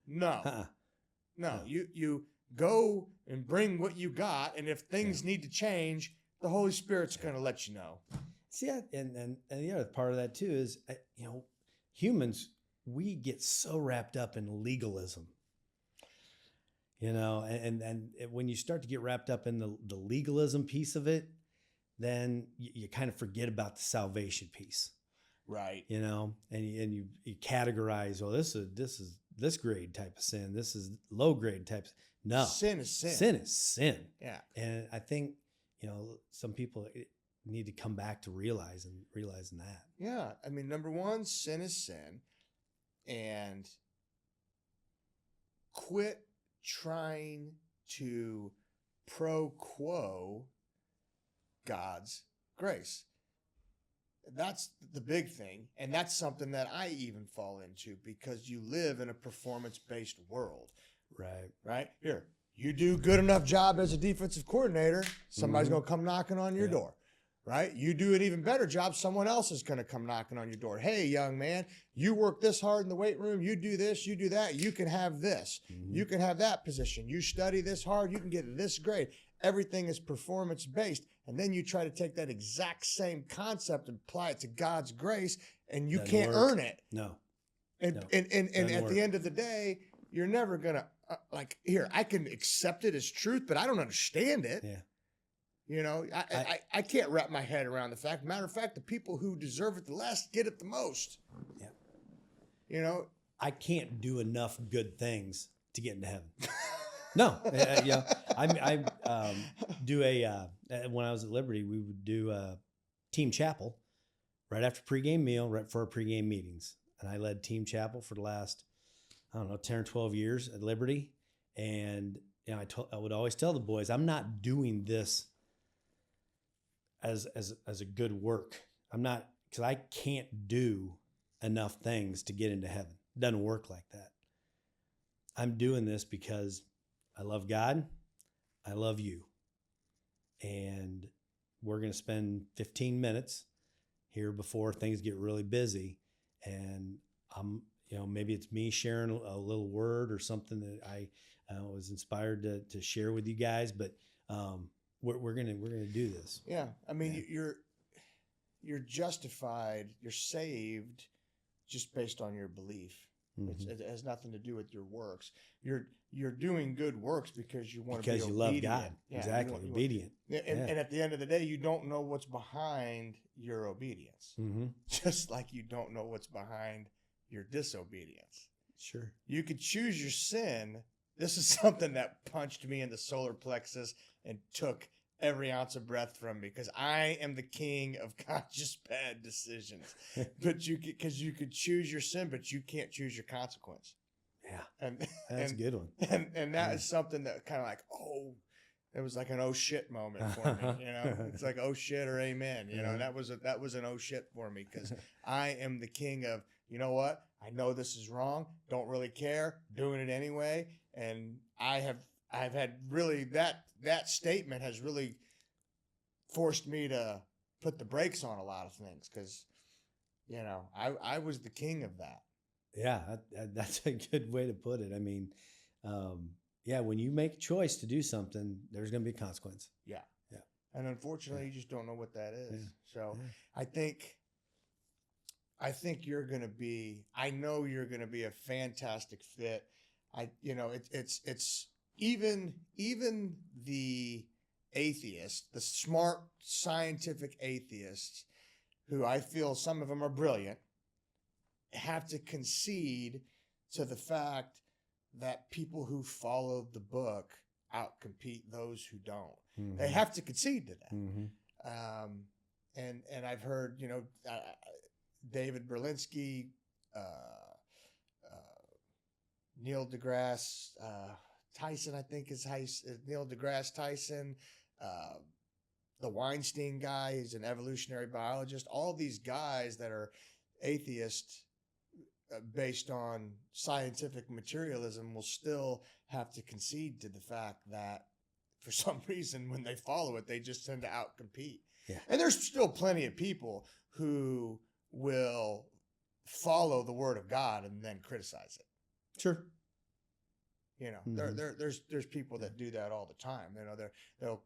No. No, you go and bring what you got, and if things need to change, the Holy Spirit's going to let you know. See, and the other part of that too is, humans, we get so wrapped up in legalism, and when you start to get wrapped up in the legalism piece of it, then you kind of forget about the salvation piece. Right. And you categorize, this grade type of sin. This is low grade type. No, sin is sin. Sin is sin. Yeah. And I think, some people need to come back to realizing that. Yeah. I mean, number one, sin is sin, and quit trying to pro quo God's grace. That's the big thing. And that's something that I even fall into, because you live in a performance-based world. Right? Here, you do good enough job as a defensive coordinator, somebody's going to come knocking on your door. Right? You do an even better job, someone else is going to come knocking on your door. Hey, young man, you work this hard in the weight room, you do this, you do that, you can have this. You can have that position. You study this hard, you can get this grade. Everything is performance-based. And then you try to take that exact same concept and apply it to God's grace, and you can't earn it. No. And at the end of the day, you're never going to, I can accept it as truth, but I don't understand it. Yeah. I can't wrap my head around the fact. Matter of fact, the people who deserve it the less get it the most. Yeah. I can't do enough good things to get into heaven. No. I do when I was at Liberty, we would do a team chapel right after pregame meal, right for our pregame meetings. And I led team chapel for the last, 10 or 12 years at Liberty. And I would always tell the boys, I'm not doing this as a good work. I'm not, because I can't do enough things to get into heaven. It doesn't work like that. I'm doing this because I love God. I love you. And we're going to spend 15 minutes here before things get really busy. And maybe it's me sharing a little word or something that I was inspired to share with you guys, but we're gonna do this. Yeah, I mean, you're justified, you're saved just based on your belief. It has nothing to do with your works. You're doing good works because you want to be obedient. Because you love God. Yeah, exactly, obedient. And at the end of the day, you don't know what's behind your obedience. Just like you don't know what's behind your disobedience. Sure. You could choose your sin. This is something that punched me in the solar plexus and took every ounce of breath from me, because I am the king of conscious bad decisions. But because you could choose your sin, but you can't choose your consequence. Yeah. And that's a good one. And that is something that kind of like, it was like an oh shit moment for me. It's like oh shit or amen. That was an oh shit for me, because I am the king of, you know what? I know this is wrong. Don't really care. Doing it anyway. And I've had really that statement has really forced me to put the brakes on a lot of things, because, I was the king of that. Yeah, that's a good way to put it. I mean, when you make a choice to do something, there's going to be a consequence. Yeah. Yeah. And unfortunately, you just don't know what that is. Yeah. So I think you're going to be, I know you're going to be a fantastic fit. It's even the atheists, the smart scientific atheists, who I feel some of them are brilliant, have to concede to the fact that people who follow the book outcompete those who don't. They have to concede to that. And I've heard, David Berlinski, Neil deGrasse Tyson, I think is Neil deGrasse Tyson, the Weinstein guy, he's an evolutionary biologist. All these guys that are atheists based on scientific materialism will still have to concede to the fact that for some reason when they follow it, they just tend to outcompete. Yeah. And there's still plenty of people who will follow the word of God and then criticize it. Sure. You know, there's people that do that all the time. You know, they'll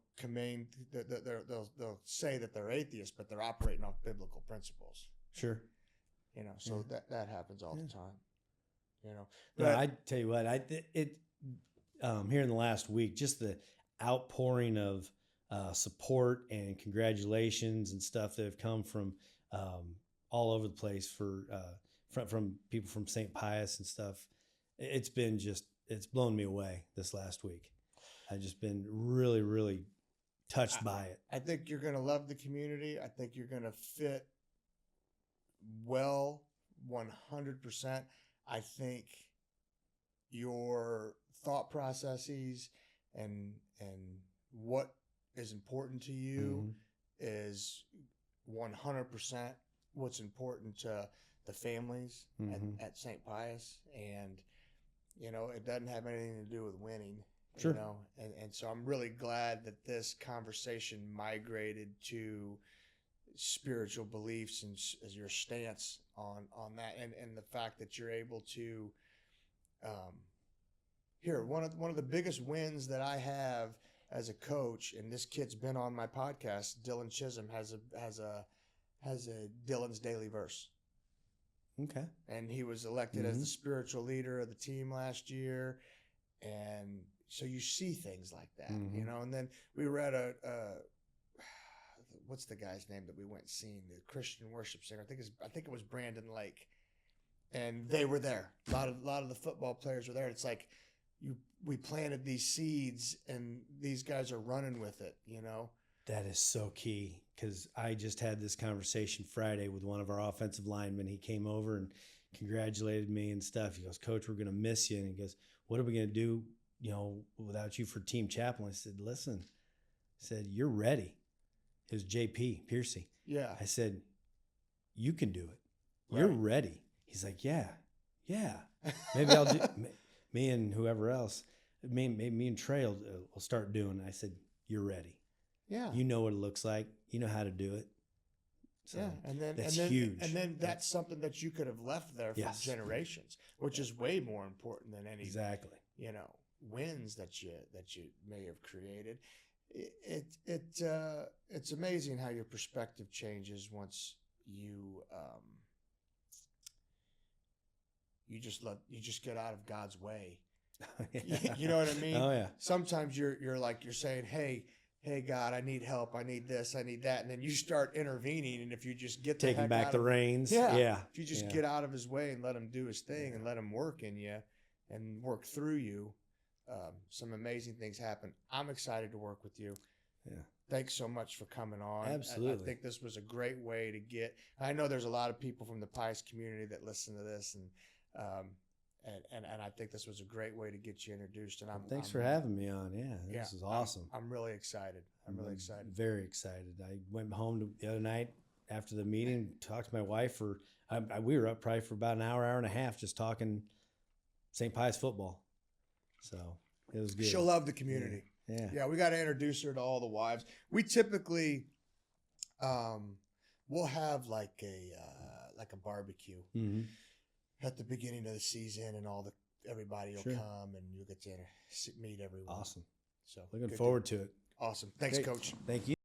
say that they're atheists, but they're operating off biblical principles. Sure. You know, so that happens all the time. You know, but I tell you what, here in the last week, just the outpouring of support and congratulations and stuff that have come from all over the place from people from St. Pius and stuff. It's blown me away this last week. I've just been really, really touched by it. I think you're going to love the community. I think you're going to fit well 100%. I think your thought processes and what is important to you is 100% what's important to the families at St. Pius. And, you know, it doesn't have anything to do with winning. Sure. You know, and so I'm really glad that this conversation migrated to spiritual beliefs and as your stance on that, and the fact that you're able to one of the biggest wins that I have as a coach, and this kid's been on my podcast, Dylan Chisholm has a Dylan's Daily Verse. Okay. And he was elected as the spiritual leader of the team last year, and so you see things like that, you know. And then we read what's the guy's name that we went seeing, the Christian worship singer? I think it was Brandon Lake, and they were there. A lot of the football players were there. It's like we planted these seeds, and these guys are running with it. You know, that is so key, because I just had this conversation Friday with one of our offensive linemen. He came over and congratulated me and stuff. He goes, "Coach, we're going to miss you." And he goes, "What are we going to do, you know, without you for team chaplain?" I said, "Listen," I said, "you're ready." It was JP Piercy. Yeah. I said, "You can do it. You're ready." He's like, yeah. Maybe I'll do me and whoever else. Maybe me and Trey will start doing it. I said, "You're ready. Yeah. You know what it looks like. You know how to do it." So that's huge. And then that's something that you could have left there for generations, which is way more important than any you know, wins that you may have created. It's amazing how your perspective changes once you you just get out of God's way. You know what I mean? Oh yeah. Sometimes you're saying, hey God, I need help, I need this, I need that, and then you start intervening, and if you just get taking back the reins, if you just get out of his way and let him do his thing and let him work in you and work through you, some amazing things happen. I'm excited to work with you. Yeah. Thanks so much for coming on. Absolutely. I think this was a great way to get. I know there's a lot of people from the Pius community that listen to this, and I think this was a great way to get you introduced. And thanks for having me on. Yeah, this is awesome. I'm really excited. I'm really excited. Very excited. I went home the other night after the meeting, talked to my wife for. We were up probably for about an hour and a half just talking St. Pius football. So it was good. She'll love the community. Yeah. We got to introduce her to all the wives. We typically, we'll have like a barbecue at the beginning of the season, and everybody will come, and you'll get to meet everyone. Awesome. So looking forward to it. Awesome. Thanks, Coach. Thank you.